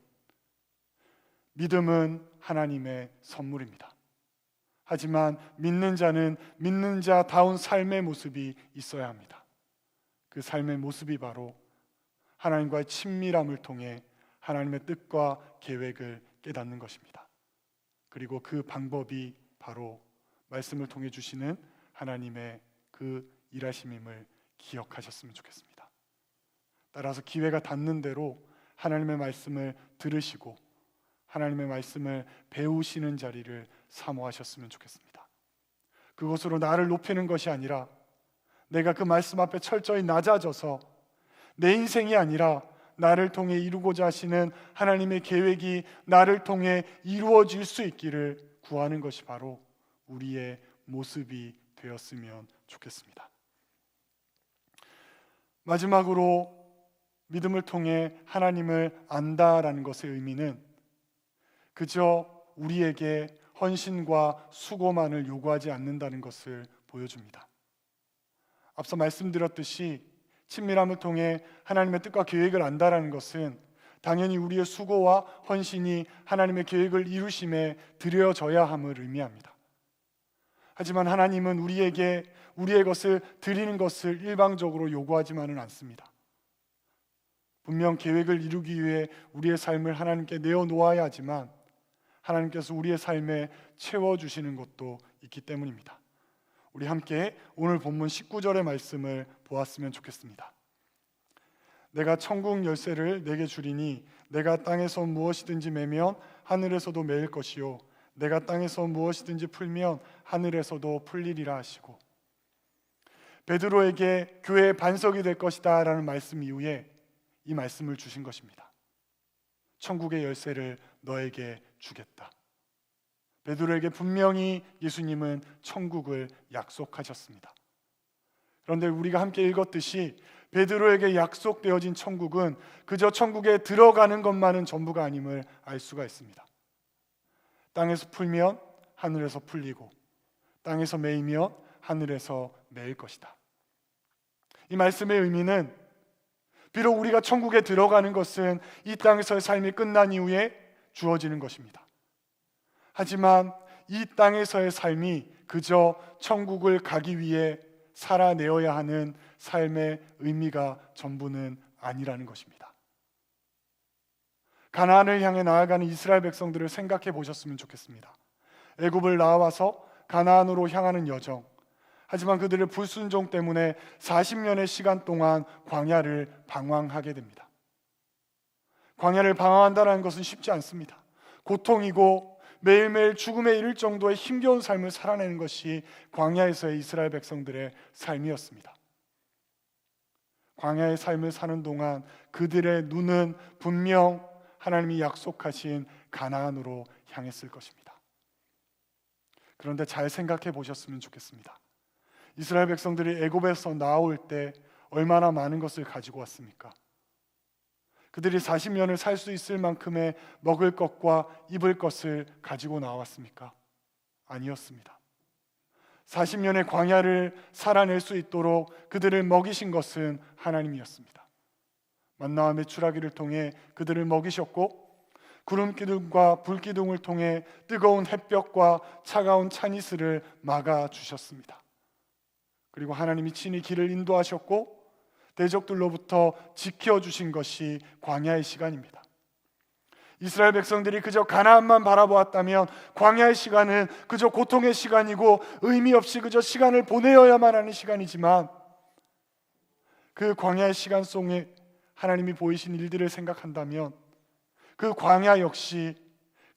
믿음은 하나님의 선물입니다. 하지만 믿는 자는 믿는 자다운 삶의 모습이 있어야 합니다. 그 삶의 모습이 바로 하나님과의 친밀함을 통해 하나님의 뜻과 계획을 깨닫는 것입니다. 그리고 그 방법이 바로 말씀을 통해 주시는 하나님의 그 일하심임을 기억하셨으면 좋겠습니다. 따라서 기회가 닿는 대로 하나님의 말씀을 들으시고 하나님의 말씀을 배우시는 자리를 사모하셨으면 좋겠습니다. 그것으로 나를 높이는 것이 아니라 내가 그 말씀 앞에 철저히 낮아져서 내 인생이 아니라 나를 통해 이루고자 하시는 하나님의 계획이 나를 통해 이루어질 수 있기를 구하는 것이 바로 우리의 모습이 되었으면 좋겠습니다. 마지막으로 믿음을 통해 하나님을 안다라는 것의 의미는 그저 우리에게 헌신과 수고만을 요구하지 않는다는 것을 보여줍니다. 앞서 말씀드렸듯이 친밀함을 통해 하나님의 뜻과 계획을 안다라는 것은 당연히 우리의 수고와 헌신이 하나님의 계획을 이루심에 드려져야 함을 의미합니다. 하지만 하나님은 우리에게 우리의 것을 드리는 것을 일방적으로 요구하지만은 않습니다. 분명 계획을 이루기 위해 우리의 삶을 하나님께 내어놓아야 하지만 하나님께서 우리의 삶에 채워주시는 것도 있기 때문입니다. 우리 함께 오늘 본문 19절의 말씀을 보았으면 좋겠습니다. 내가 천국 열쇠를 내게 주리니 내가 땅에서 무엇이든지 매면 하늘에서도 매일 것이요 내가 땅에서 무엇이든지 풀면 하늘에서도 풀리리라 하시고, 베드로에게 교회의 반석이 될 것이다 라는 말씀 이후에 이 말씀을 주신 것입니다. 천국의 열쇠를 너에게 주겠다. 베드로에게 분명히 예수님은 천국을 약속하셨습니다. 그런데 우리가 함께 읽었듯이 베드로에게 약속되어진 천국은 그저 천국에 들어가는 것만은 전부가 아님을 알 수가 있습니다. 땅에서 풀면 하늘에서 풀리고 땅에서 매이면 하늘에서 매일 것이다. 이 말씀의 의미는 비록 우리가 천국에 들어가는 것은 이 땅에서의 삶이 끝난 이후에 주어지는 것입니다. 하지만 이 땅에서의 삶이 그저 천국을 가기 위해 살아내어야 하는 삶의 의미가 전부는 아니라는 것입니다. 가나안을 향해 나아가는 이스라엘 백성들을 생각해 보셨으면 좋겠습니다. 애굽을 나와서 가나안으로 향하는 여정, 하지만 그들의 불순종 때문에 40년의 시간 동안 광야를 방황하게 됩니다. 광야를 방황한다는 것은 쉽지 않습니다. 고통이고 매일매일 죽음에 이를 정도의 힘겨운 삶을 살아내는 것이 광야에서의 이스라엘 백성들의 삶이었습니다. 광야의 삶을 사는 동안 그들의 눈은 분명 하나님이 약속하신 가나안으로 향했을 것입니다. 그런데 잘 생각해 보셨으면 좋겠습니다. 이스라엘 백성들이 애굽에서 나올 때 얼마나 많은 것을 가지고 왔습니까? 그들이 40년을 살 수 있을 만큼의 먹을 것과 입을 것을 가지고 나왔습니까? 아니었습니다. 40년의 광야를 살아낼 수 있도록 그들을 먹이신 것은 하나님이었습니다. 만나와 메추라기를 통해 그들을 먹이셨고, 구름 기둥과 불 기둥을 통해 뜨거운 햇볕과 차가운 찬이슬을 막아 주셨습니다. 그리고 하나님이 친히 길을 인도하셨고 대적들로부터 지켜주신 것이 광야의 시간입니다. 이스라엘 백성들이 그저 가나안만 바라보았다면 광야의 시간은 그저 고통의 시간이고 의미 없이 그저 시간을 보내어야만 하는 시간이지만, 그 광야의 시간 속에 하나님이 보이신 일들을 생각한다면 그 광야 역시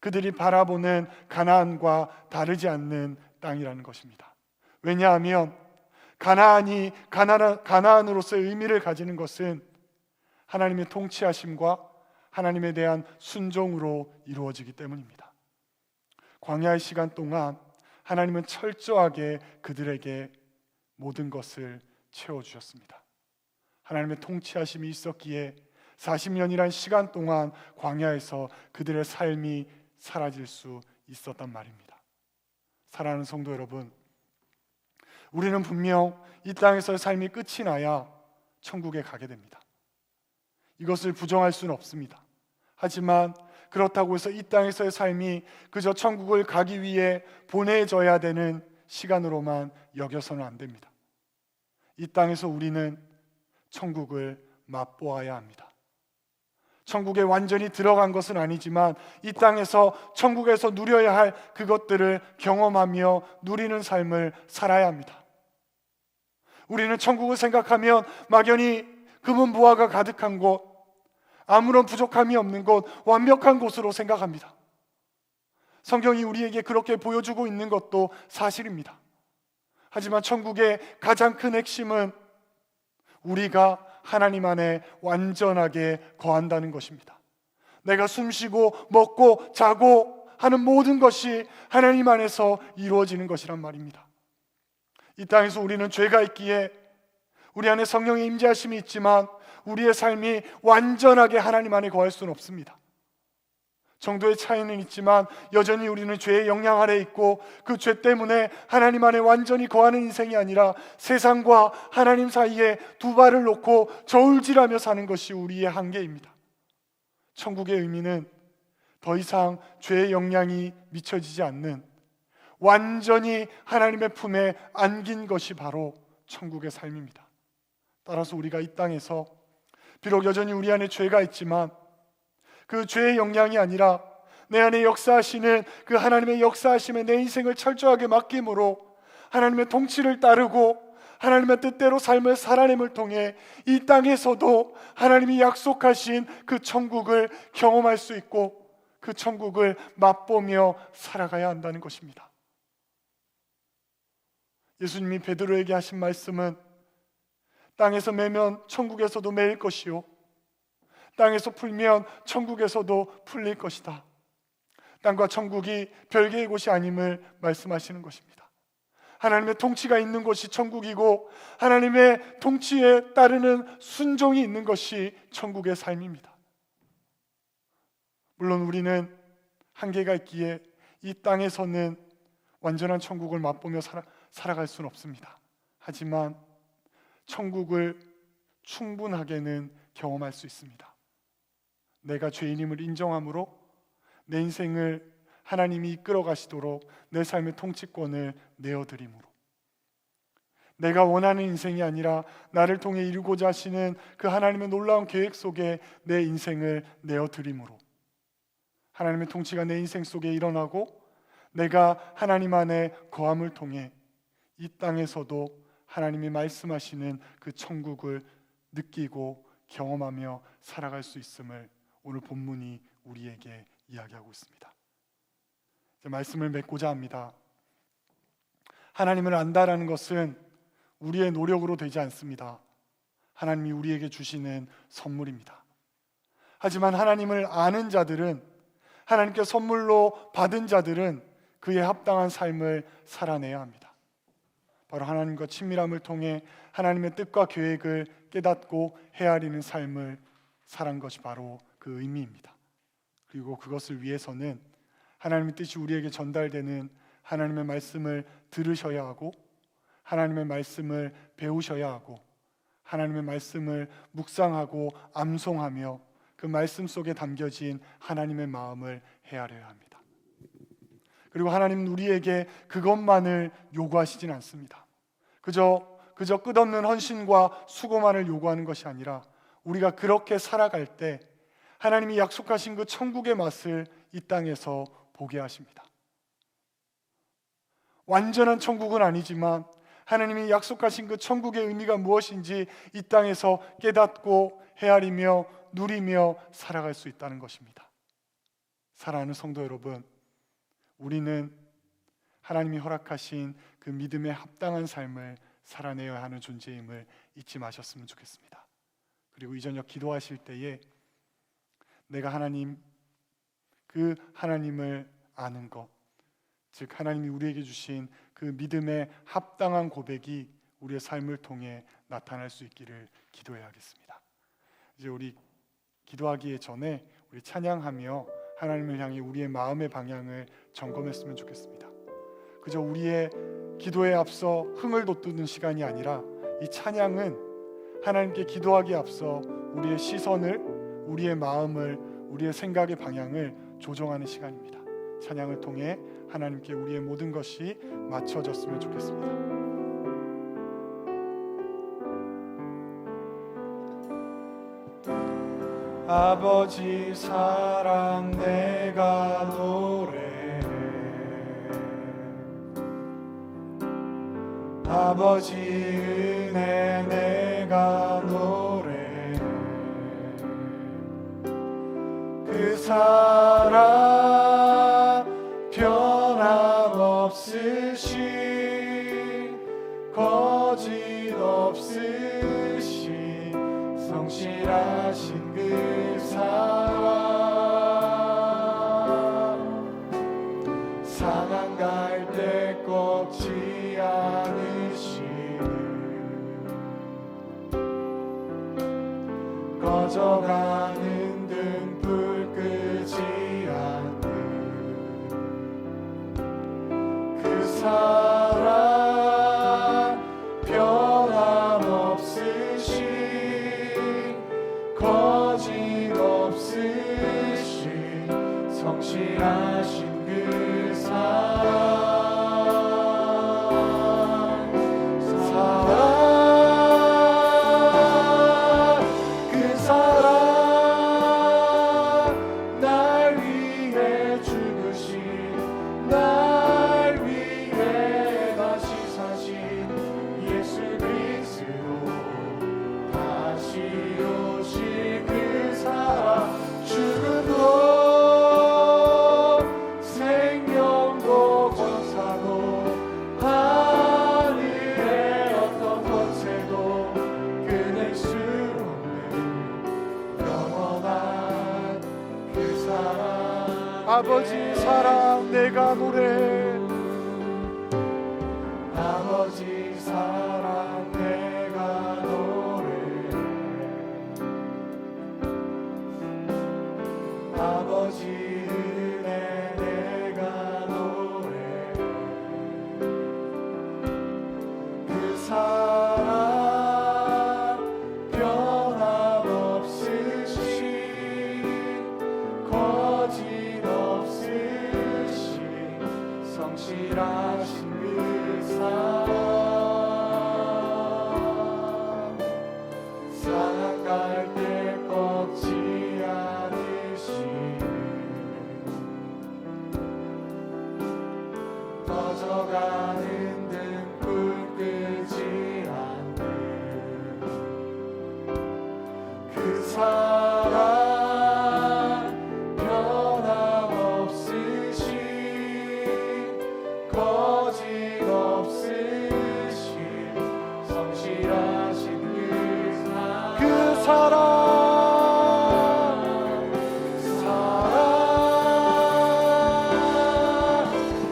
그들이 바라보는 가나안과 다르지 않는 땅이라는 것입니다. 왜냐하면 가나안으로서의 의미를 가지는 것은 하나님의 통치하심과 하나님에 대한 순종으로 이루어지기 때문입니다. 광야의 시간 동안 하나님은 철저하게 그들에게 모든 것을 채워주셨습니다. 하나님의 통치하심이 있었기에 40년이란 시간 동안 광야에서 그들의 삶이 사라질 수 있었단 말입니다. 사랑하는 성도 여러분, 우리는 분명 이 땅에서의 삶이 끝이 나야 천국에 가게 됩니다. 이것을 부정할 수는 없습니다. 하지만 그렇다고 해서 이 땅에서의 삶이 그저 천국을 가기 위해 보내져야 되는 시간으로만 여겨서는 안 됩니다. 이 땅에서 우리는 천국을 맛보아야 합니다. 천국에 완전히 들어간 것은 아니지만 이 땅에서 천국에서 누려야 할 그것들을 경험하며 누리는 삶을 살아야 합니다. 우리는 천국을 생각하면 막연히 금은 부하가 가득한 곳, 아무런 부족함이 없는 곳, 완벽한 곳으로 생각합니다. 성경이 우리에게 그렇게 보여주고 있는 것도 사실입니다. 하지만 천국의 가장 큰 핵심은 우리가 하나님 안에 완전하게 거한다는 것입니다. 내가 숨쉬고 먹고 자고 하는 모든 것이 하나님 안에서 이루어지는 것이란 말입니다. 이 땅에서 우리는 죄가 있기에 우리 안에 성령의 임재하심이 있지만 우리의 삶이 완전하게 하나님 안에 거할 수는 없습니다. 정도의 차이는 있지만 여전히 우리는 죄의 영향 아래 있고 그 죄 때문에 하나님 안에 완전히 거하는 인생이 아니라 세상과 하나님 사이에 두 발을 놓고 저울질하며 사는 것이 우리의 한계입니다. 천국의 의미는 더 이상 죄의 영향이 미쳐지지 않는 완전히 하나님의 품에 안긴 것이 바로 천국의 삶입니다. 따라서 우리가 이 땅에서 비록 여전히 우리 안에 죄가 있지만 그 죄의 영향이 아니라 내 안에 역사하시는 그 하나님의 역사하심에 내 인생을 철저하게 맡김으로 하나님의 통치를 따르고 하나님의 뜻대로 삶을 살아냄을 통해 이 땅에서도 하나님이 약속하신 그 천국을 경험할 수 있고 그 천국을 맛보며 살아가야 한다는 것입니다. 예수님이 베드로에게 하신 말씀은 땅에서 매면 천국에서도 매일 것이요 땅에서 풀면 천국에서도 풀릴 것이다. 땅과 천국이 별개의 곳이 아님을 말씀하시는 것입니다. 하나님의 통치가 있는 곳이 천국이고 하나님의 통치에 따르는 순종이 있는 것이 천국의 삶입니다. 물론 우리는 한계가 있기에 이 땅에서는 완전한 천국을 맛보며 살아갈 수는 없습니다. 하지만 천국을 충분하게는 경험할 수 있습니다. 내가 죄인임을 인정함으로 내 인생을 하나님이 이끌어 가시도록 내 삶의 통치권을 내어드림으로 내가 원하는 인생이 아니라 나를 통해 이루고자 하시는 그 하나님의 놀라운 계획 속에 내 인생을 내어드림으로 하나님의 통치가 내 인생 속에 일어나고 내가 하나님 안에 거함을 통해 이 땅에서도 하나님이 말씀하시는 그 천국을 느끼고 경험하며 살아갈 수 있음을 오늘 본문이 우리에게 이야기하고 있습니다. 말씀을 맺고자 합니다. 하나님을 안다라는 것은 우리의 노력으로 되지 않습니다. 하나님이 우리에게 주시는 선물입니다. 하지만 하나님을 아는 자들은, 하나님께 선물로 받은 자들은 그에 합당한 삶을 살아내야 합니다. 바로 하나님과 친밀함을 통해 하나님의 뜻과 계획을 깨닫고 헤아리는 삶을 살한 것이 바로 그 의미입니다. 그리고 그것을 위해서는 하나님의 뜻이 우리에게 전달되는 하나님의 말씀을 들으셔야 하고 하나님의 말씀을 배우셔야 하고 하나님의 말씀을 묵상하고 암송하며 그 말씀 속에 담겨진 하나님의 마음을 헤아려야 합니다. 그리고 하나님은 우리에게 그것만을 요구하시진 않습니다. 그저 끝없는 헌신과 수고만을 요구하는 것이 아니라 우리가 그렇게 살아갈 때 하나님이 약속하신 그 천국의 맛을 이 땅에서 보게 하십니다. 완전한 천국은 아니지만 하나님이 약속하신 그 천국의 의미가 무엇인지 이 땅에서 깨닫고 헤아리며 누리며 살아갈 수 있다는 것입니다. 사랑하는 성도 여러분, 우리는 하나님이 허락하신 그 믿음에 합당한 삶을 살아내어야 하는 존재임을 잊지 마셨으면 좋겠습니다. 그리고 이 저녁 기도하실 때에 내가 그 하나님을 아는 것, 즉 하나님이 우리에게 주신 그 믿음에 합당한 고백이 우리의 삶을 통해 나타날 수 있기를 기도해야겠습니다. 이제 우리 기도하기 전에 우리 찬양하며 하나님을 향해 우리의 마음의 방향을 점검했으면 좋겠습니다. 그저 우리의 기도에 앞서 흥을 돋우는 시간이 아니라 이 찬양은 하나님께 기도하기에 앞서 우리의 시선을, 우리의 마음을, 우리의 생각의 방향을 조정하는 시간입니다. 찬양을 통해 하나님께 우리의 모든 것이 맞춰졌으면 좋겠습니다. 아버지 사랑 내가 노래해, 아버지 은혜 내가 노래해, 그 사랑 변함없으신, 거짓 없으신, 성실하신 그 사랑, 상한 갈대 꺾지 않으시는, 꺼져가는 등불 끄지 않는 그 사랑, 변함없으신, 거짓 없으신, 성실하신 그 사랑, 그 사랑, 날 위해 죽으신, 날 위해 다시 사신 예수 그리스도, 다시 오실 그 사랑, 죽음도 생명도 권사도 하늘의 어떤 권세도 끊을 수 없는 영원한 그 사랑. 아버지 사랑 내가 노래해, 아버지 사랑 내가 노래해, 아버지 은혜 내가 노래해, 그 사랑 변함없으신, 거짓 없으신, 성실하신 그 사랑, 상한 갈대 꺾지 않으신, 꺼져가는 등불 끄지 않는 그 사랑, 변함없으신, 거짓 없으신, 성실하신 그 사랑,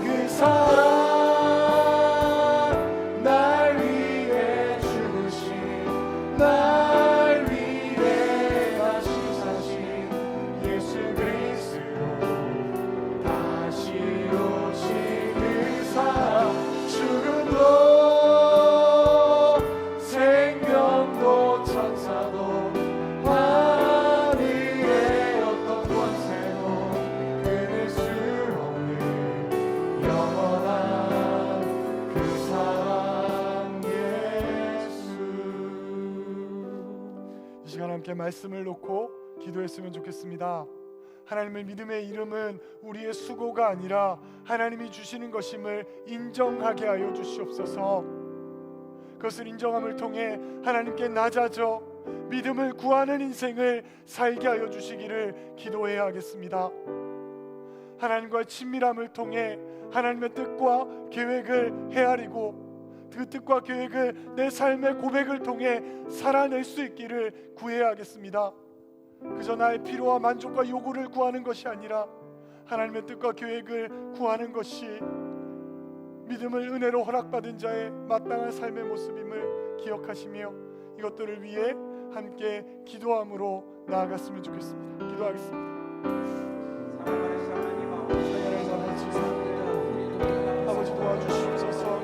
그 사랑, 날 위해 죽으신, 날 위해 다시 사신 예수 그리스도, 다시 오신 그 사랑, 죽음도 생명도 천사도 하늘의 어떤 권세도 끊을 수 없는 영원한 그 사랑 예수. 이 시간 함께 말씀을 놓고 기도했으면 좋겠습니다. 하나님의 믿음의 이름은 우리의 수고가 아니라 하나님이 주시는 것임을 인정하게 하여 주시옵소서. 그것을 인정함을 통해 하나님께 낮아져 믿음을 구하는 인생을 살게 하여 주시기를 기도해야 하겠습니다. 하나님과의 친밀함을 통해 하나님의 뜻과 계획을 헤아리고 그 뜻과 계획을 내 삶의 고백을 통해 살아낼 수 있기를 구해야 하겠습니다. 그저 나의 필요와 만족과 요구를 구하는 것이 아니라 하나님의 뜻과 계획을 구하는 것이 믿음을 은혜로 허락받은 자의 마땅한 삶의 모습임을 기억하시며 이것들을 위해 함께 기도함으로 나아갔으면 좋겠습니다. 기도하겠습니다. 아버지 도와주시옵소서.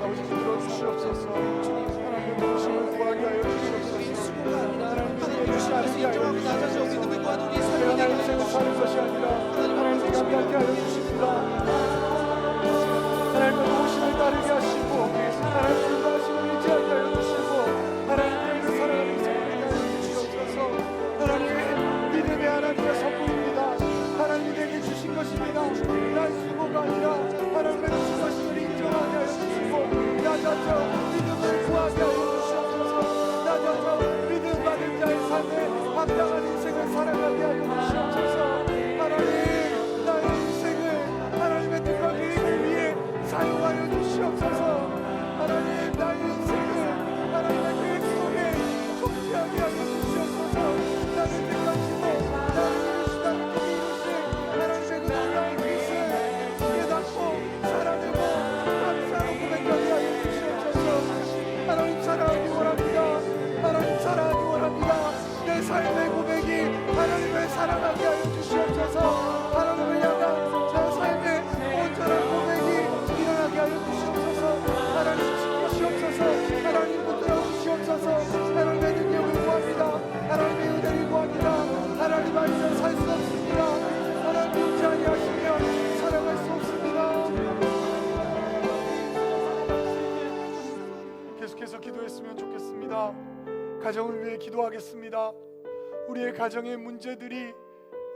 아버지 들어주시옵소서. 하나님의 부르심을 구하게 하여 주시옵소서. 하나님의 뜻을 따르게 하여 주시옵소서. 내가 나의 인생을 사는 것이 아니라 하나님께 감사하게 하여 주십니다. 하나님의 부르심을 따르게 하시고 하나님의 인도하심을 의지하게 하여 주시고 하나님의 일을 살아가는 인생을 하게 하여 주시옵소서. 하나님의 믿음의 하나님의 선물입니다. 하나님이 내게 주신 것입니다. 난 수고가 아니라 하나님의 주신 것임을 인정하게 하여 주시고 나 자처 믿음을 구하게 하여 주시옵소서. 나 자처 믿음 받은 자의 삶에 합당한 인생을 살아가게 하여 주시옵소서. 하나님 나의 인생을 하나님의 뜻과 계획을 위해 사용하여 주시옵소서. 하나님 나의 인생을 하나님의 계획 속에 통제하게 하여 주시옵소서. 나를 택하시고 나를 이루시다는 그 이루신 하나님의 그 놀라운 뜻을 깨닫고 살아내고 감사로 고백하게 하여 주시옵소서. 하나님 사랑하기 원합니다. 하나님 사랑하기 원합니다. 내 삶의 고백이 하나님을 사랑하게 하여 주시옵소서. 하나님을 향한 내 삶의 온전한 고백이 일어나게 하여 주시옵소서. 하나님 지키시옵소서. 하나님 붙들어 주시옵소서. 하나님의 능력을 구합니다. 하나님의 은혜를 구합니다. 하나님 아니면 살 수 없습니다. 하나님 믿지 아니하시면 살아갈 수 없습니다. 계속해서 기도했으면 좋겠습니다. 가정을 위해 기도하겠습니다. 우리의 가정의 문제들이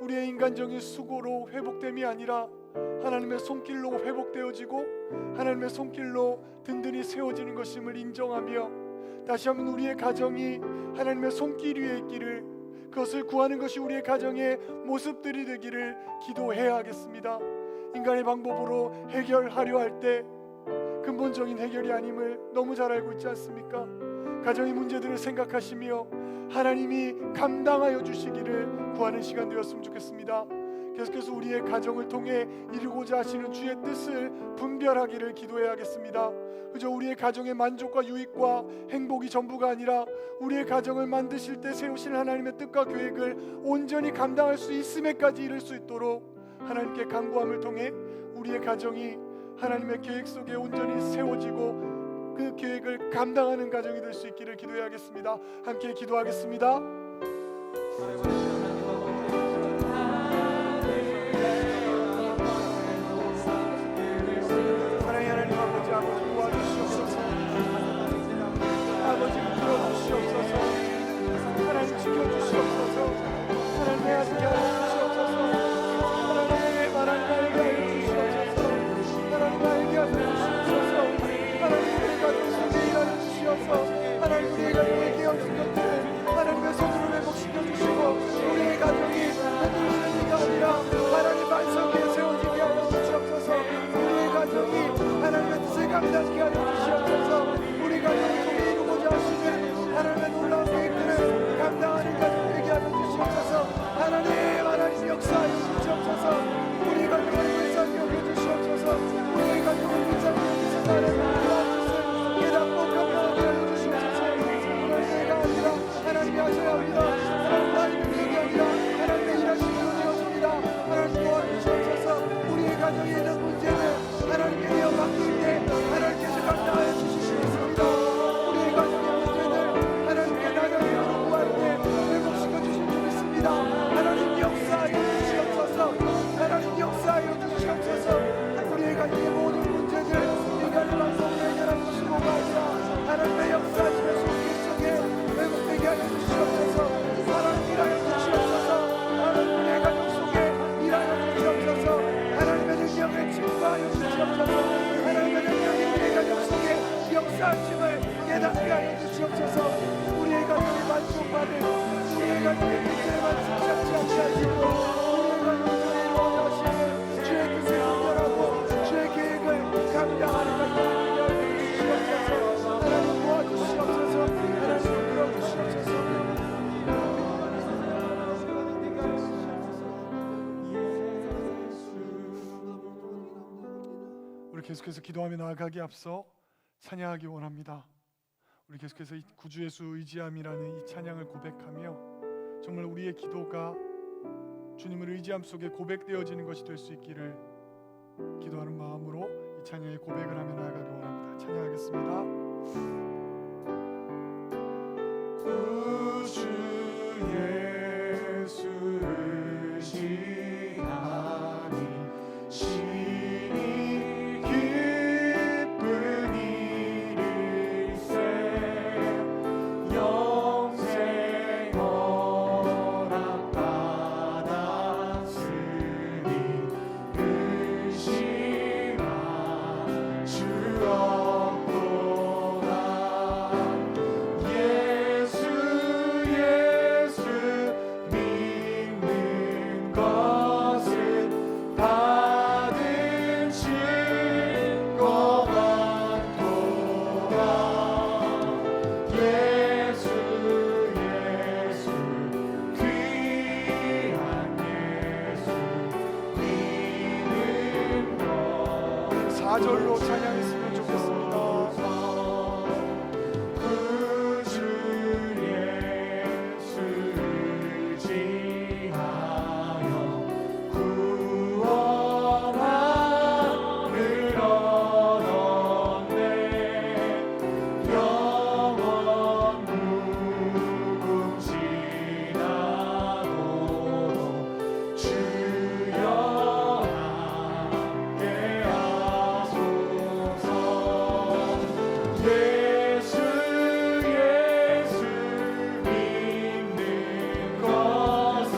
우리의 인간적인 수고로 회복됨이 아니라 하나님의 손길로 회복되어지고 하나님의 손길로 든든히 세워지는 것임을 인정하며 다시 한번 우리의 가정이 하나님의 손길 위에 있기를 그것을 구하는 것이 우리의 가정의 모습들이 되기를 기도해야 하겠습니다. 인간의 방법으로 해결하려 할 때 근본적인 해결이 아님을 너무 잘 알고 있지 않습니까? 가정의 문제들을 생각하시며 하나님이 감당하여 주시기를 구하는 시간 되었으면 좋겠습니다. 계속해서 우리의 가정을 통해 이루고자 하시는 주의 뜻을 분별하기를 기도해야겠습니다. 그저 우리의 가정의 만족과 유익과 행복이 전부가 아니라 우리의 가정을 만드실 때 세우시는 하나님의 뜻과 계획을 온전히 감당할 수 있음에까지 이를 수 있도록 하나님께 간구함을 통해 우리의 가정이 하나님의 계획 속에 온전히 세워지고 그 계획을 감당하는 가정이 될 수 있기를 기도해야겠습니다. 함께 기도하겠습니다. 사랑의 하나님 아버지 도와주시옵소서. 아버지 붙들어주시옵소서. 하나님 지켜주시옵소서. 하나님 내하시게 하여 주시옵소서. 하나님 알게 하여 주시옵소서. 하나님 알게 하여 주시옵소서. 하나님 우리의 가정 속에 일하여 주시옵소서. 하나님 우리의 가정에 깨어진 것들 하나님의 손으로 회복시켜 주시고 우리의 가정이 흔들리는 이가 아니라 하나님 반석 위에 세워지게 하여 주시옵소서. 우리의 가정이 하나님의 뜻을 감당하게 하여 주시옵소서. 우리 가정을 통해 이루고자 하시는 하나님의 놀라운 계획들을 감당하는 가정 되게 하여 주시옵소서. 하나님 역사하여 주시옵소서. 우리 가정을 불쌍히 여겨주시옵소서. 우리 가정을 불쌍히 여기서 하나님의 뜻을 깨닫고 감당하게 하여 주시옵소서. 내가 아니라 하나님이 하셔야 합니다. 하나님 나의 능력이 아니라 하나님의 일하심으로 되어집니다. 하나님 도와주시옵소서. 우리의 가정에 있는 문제는 하나님께 되어 맡길 때 하나님께서 감당하여 주실 수 있습니다. 우리의 가정의 문제는 하나님께 나가게 구할 때 회복시켜 주실 줄 믿습니다. 하나님 역사하여 주시옵소서. 하나님 역사하여 주시옵소서. 우리의 가정의 모든 문제들 인간의 방법으로 해결할 것이고가 아니라 하나님의 역사하시는 손길 속에 회복되게 하여 주시옵소서. 하나님 일하여 주시옵소서. 하나님 우리의 가정 속에 일하여 주시옵소서. 하나님의 능력을 증거하여 주시옵소서. 하나님의 능력이 우리의 가정 속에 역사하심을 깨닫게 하여 주시옵소서. 우리의 가정이 만족받은 우리의 가정의 문제만 집착지 않게 하시고 우리의 가정을 이루어져 하시는 계속해서 기도하며 나아가기 앞서 찬양하기 원합니다. 우리 계속해서 구주 예수 의지함이라는 이 찬양을 고백하며 정말 우리의 기도가 주님을 의지함 속에 고백되어지는 것이 될 수 있기를 기도하는 마음으로 이 찬양의 고백을 하며 나아가기 원합니다. 찬양하겠습니다. 구주 예수 의지하니 신이 기쁜 일일세 영생 허락받았으니 의심할 주 없도다. 예수 믿는 것은 받은 증거 같도다. 예수 귀한 예수 믿는 것. 4절로 찬양했으면 좋겠습니다. 구주 예수 의지하여 구원함을 얻었네. 영원 무궁지나도록 주여 함께하소서. 예수 믿는 것은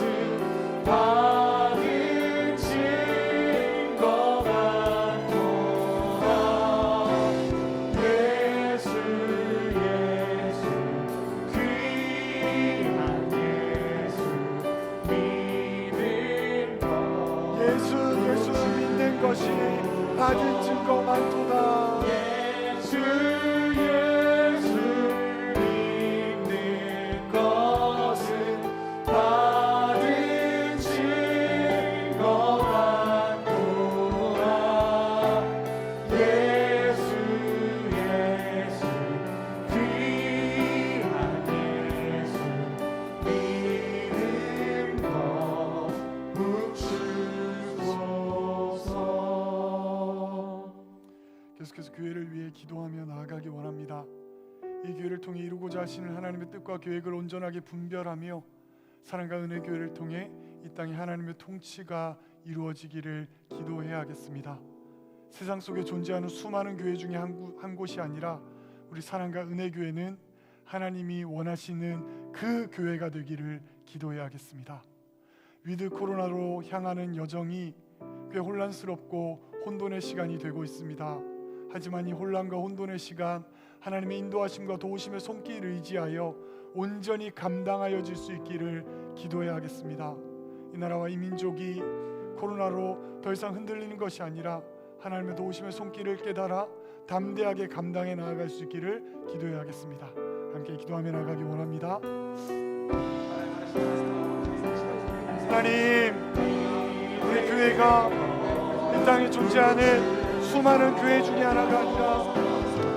받은 증거 같도다. 예수 귀한 예수 믿는 것. 예수 믿는 것이 받은 증거 많도다. 예수 믿는 것은 받은 증거 같도다. 예수 귀한 예수 믿는 것 묵주소서. 계속해서 교회를 위해 기도하며 나아가기 원합니다. 이 교회를 통해 이루고자 하시는 하나님의 뜻과 계획을 온전하게 분별하며 사랑과 은혜 교회를 통해 이 땅에 하나님의 통치가 이루어지기를 기도해야 하겠습니다. 세상 속에 존재하는 수많은 교회 중에 한 곳이 아니라 우리 사랑과 은혜 교회는 하나님이 원하시는 그 교회가 되기를 기도해야 하겠습니다. 위드 코로나로 향하는 여정이 꽤 혼란스럽고 혼돈의 시간이 되고 있습니다. 하지만 이 혼란과 혼돈의 시간 하나님의 인도하심과 도우심의 손길을 의지하여 온전히 감당하여 질 수 있기를 기도해야 하겠습니다. 이 나라와 이 민족이 코로나로 더 이상 흔들리는 것이 아니라 하나님의 도우심의 손길을 깨달아 담대하게 감당해 나아갈 수 있기를 기도해야 하겠습니다. 함께 기도하며 나아가기 원합니다. 하나님, 우리 교회가 이 땅에 존재하는 수많은 교회 중에 하나가 아니라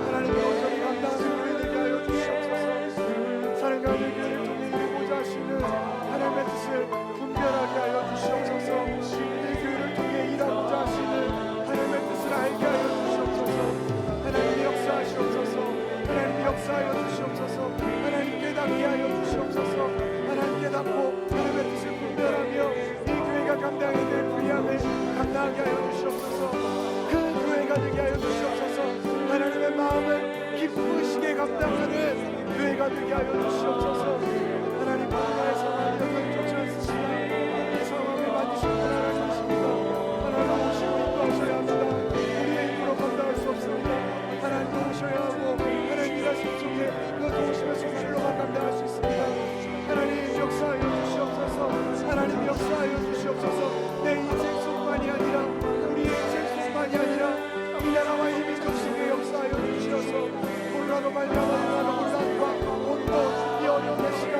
하나님의 온전히 감당하는 교회 되게 하여 주시옵소서. 사랑과 은혜 교회를 통해 이루고자 하시는 하나님의 뜻을 분별하게 하여 주시옵소서. 이 교회를 통해 일하고자 하시는 하나님의 뜻을 알게 하여 주시옵소서. 하나님의 역사하시옵소서. 하나님의 역사하여 주시옵소서. 하나님 깨닫게 하여 주시옵소서. 하나님 깨닫고 하나님의 뜻을 분별하며 이 교회가 감당해야 될 분량을 감당하게 하여 주시옵소서. 그 교회가 되게 하여 주시옵소서. 하나님의 마음을 기쁘시게 감당하는 교회가 되게 하여 주시옵소서. 하나님 코로나의 상황이 여전히 좋지 않습니다. 이 상황을 만드신 하나님이십니다. 하나님 오시고 인도하셔야 합니다. 우리의 힘으로 감당할 수 없습니다. 하나님 도우셔야 하고 하나님 일하심 속에 그 도우심의 손길로만 감당할 수 있습니다. 하나님 역사하여 주시옵소서. 하나님 역사하여 주시옵소서. 내 인생뿐만이 아니라 우리의 인생뿐만이 아니라 이 나라와 이 민족 속에 역사하여 주시옵소서. 코로나로 말미암아 일어나는 혼란과 혼돈, 이 어려운 시간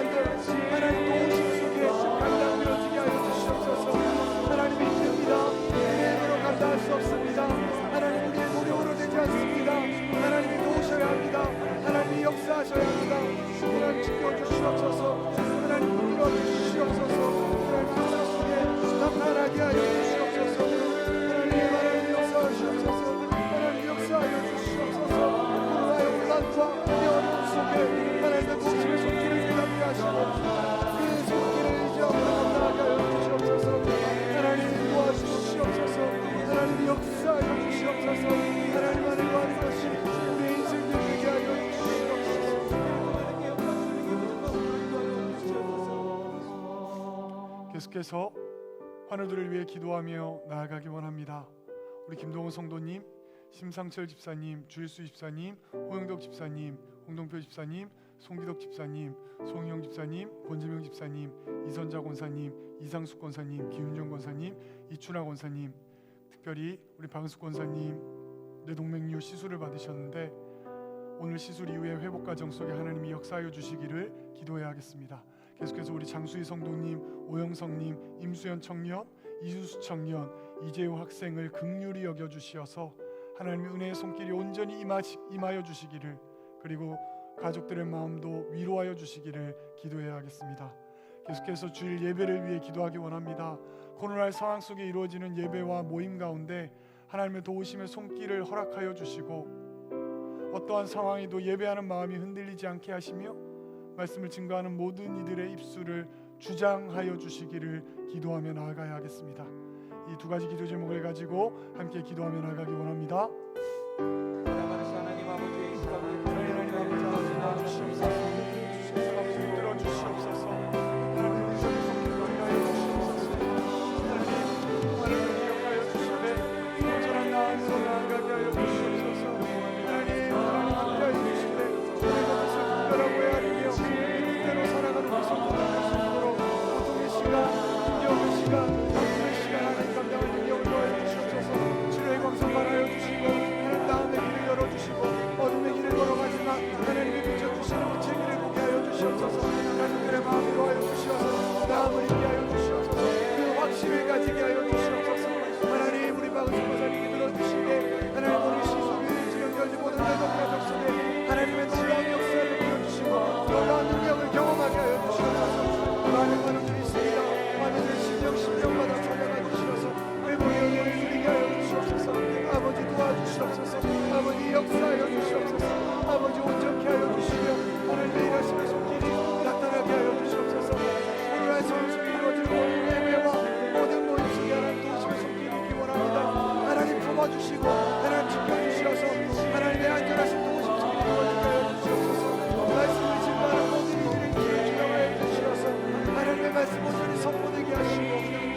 계속해서 환우들을 위해 기도하며 나아가기 원합니다. 우리 김동호 성도님, 심상철 집사님, 주일수 집사님, 호영덕 집사님, 홍동표 집사님, 송기덕 집사님, 송희영 집사님, 권지명 집사님, 이선자 권사님, 이상숙 권사님, 기윤정 권사님, 이춘하 권사님, 특별히 우리 방숙 권사님 뇌동맥류 시술을 받으셨는데 오늘 시술 이후에 회복 과정 속에 하나님이 역사하여 주시기를 기도해야 하겠습니다. 계속해서 우리 장수희 성도님, 오영성님, 임수연 청년, 이수수 청년, 이재우 학생을 긍휼히 여겨 주시어서 하나님의 은혜의 손길이 온전히 임하여 주시기를, 그리고 가족들의 마음도 위로하여 주시기를 기도해야 하겠습니다. 계속해서 주일 예배를 위해 기도하기 원합니다. 코로나 상황 속에 이루어지는 예배와 모임 가운데 하나님의 도우심의 손길을 허락하여 주시고 어떠한 상황에도 예배하는 마음이 흔들리지 않게 하시며 말씀을 증거하는 모든 이들의 입술을 주장하여 주시기를 기도하며 나아가야 하겠습니다. 이 두 가지 기도 제목을 가지고 함께 기도하며 나아가기 원합니다. 하나님 아버지, 이 시간을 하나님 아버지 나와주시옵소서. 아버지 들어 주시옵소서. 하나님 우리의 손길을 위하여 주시옵소서. 하나님 기억하여 주시되 온전한 나아서 나아가게 하여 주시옵소서. 하나님 함께하여 주시되 우리의 것을 분별하고 헤아리며 이대로 살아가는 우리 성도들 될 수 있도록 고통의 시간, 힘겨운 시간, 아픔의 시간 하나님 감당할 능력을 더하여 주시옵소서. 치료의 광선 발하여 주시고 하나님 다음의 길을 열어주시고 어둠의 길을 걸어가지만 하나님이 비춰주시는 빛의 길을 보게 하여 주시옵소서. 가족들의 마음을 도하여 주시옵소서. 마음을 있게 하여 주시옵소서. 그 확신을 가지게 하여 주시옵소서. 하나님 우리 박은수 목사님이 들어주시게 하나님 우리 시소비를 지령결지 못한 가족 가족 속에 하나님의 놀라운 역사를 보여주시고 놀라운 능력을 경험하게 하여 주시옵소서. 많은 관원들이 있습니다. 많은 심령마다 찾아가 주시옵소서. 회복의 은혜를 누리게 하여 주시옵소서. 아버지 도와주시옵소서. 아버지 역사하여 주시옵소서. 아버지 온전케 하여 주시며 하나님의 일하심의 손길이 나타나게 하여 주시옵소서. 오늘날 성수 이루어지는 모든 예배와 모든 모임 속에 하나님 도우심의 손길이 있기 원합니다. 하나님 품어주시고 하나님 지켜주시어서 하나님의 안전하신 도우심 손길이 이루어지게 하여 주시옵소서. 말씀을 증거하는 모든 이들을 기회 주장하여 주시어서 하나님의 말씀 온전히 선포되게 하시고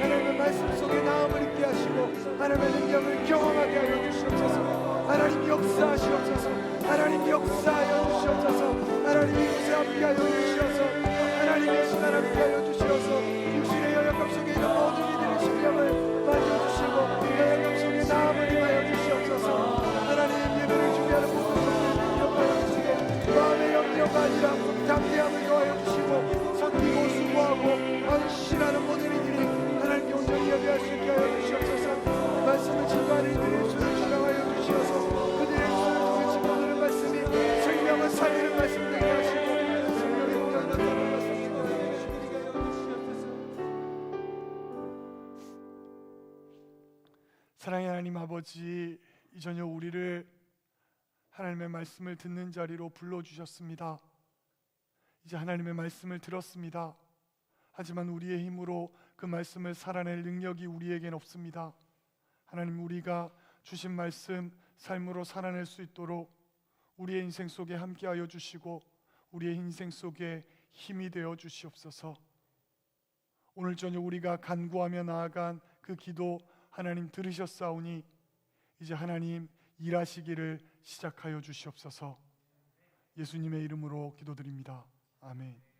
하나님의 말씀 속에 나음을 있게 하시고 하나님의 능력을 경험하게 하여 주시옵소서. 하나님 역사하시옵소서. 하나님 역사하여 주시옵소서. 하나님 이곳에 함께하여 주시옵소서. 하나님의 시간 함께하여 주시옵소서. 육신의 연약함 속에 있는 모든 이들의 심령을 만져주시고 연약함 속에 나음을 임하여 주시옵소서. 하나님 예배를 준비하는 모든 성도를 기억하여 주시게 마음의 염려가 아니라 담대함을 더하여 주시고 섬기고 수고하고 헌신하는 모든 이들이 하나님께 온전히 예배할 수 있게 하여 주시옵소서. 말씀을 증거하는 이들의 수를 주장하여 주시어서 그들의 수를 통해 증거하는 말씀이 생명을 살리는 말씀 되게 하시고 생명의 동장 나타나는 말씀 되게 하여 주시옵소서. 사랑의 하나님 아버지, 이 저녁 우리를 하나님의 말씀을 듣는 자리로 불러주셨습니다. 이제 하나님의 말씀을 들었습니다. 하지만 우리의 힘으로 그 말씀을 살아낼 능력이 우리에겐 없습니다. 하나님 우리가 주신 말씀 삶으로 살아낼 수 있도록 우리의 인생 속에 함께하여 주시고 우리의 인생 속에 힘이 되어 주시옵소서. 오늘 저녁 우리가 간구하며 나아간 그 기도 하나님 들으셨사오니 이제 하나님 일하시기를 시작하여 주시옵소서. 예수님의 이름으로 기도드립니다. 아멘.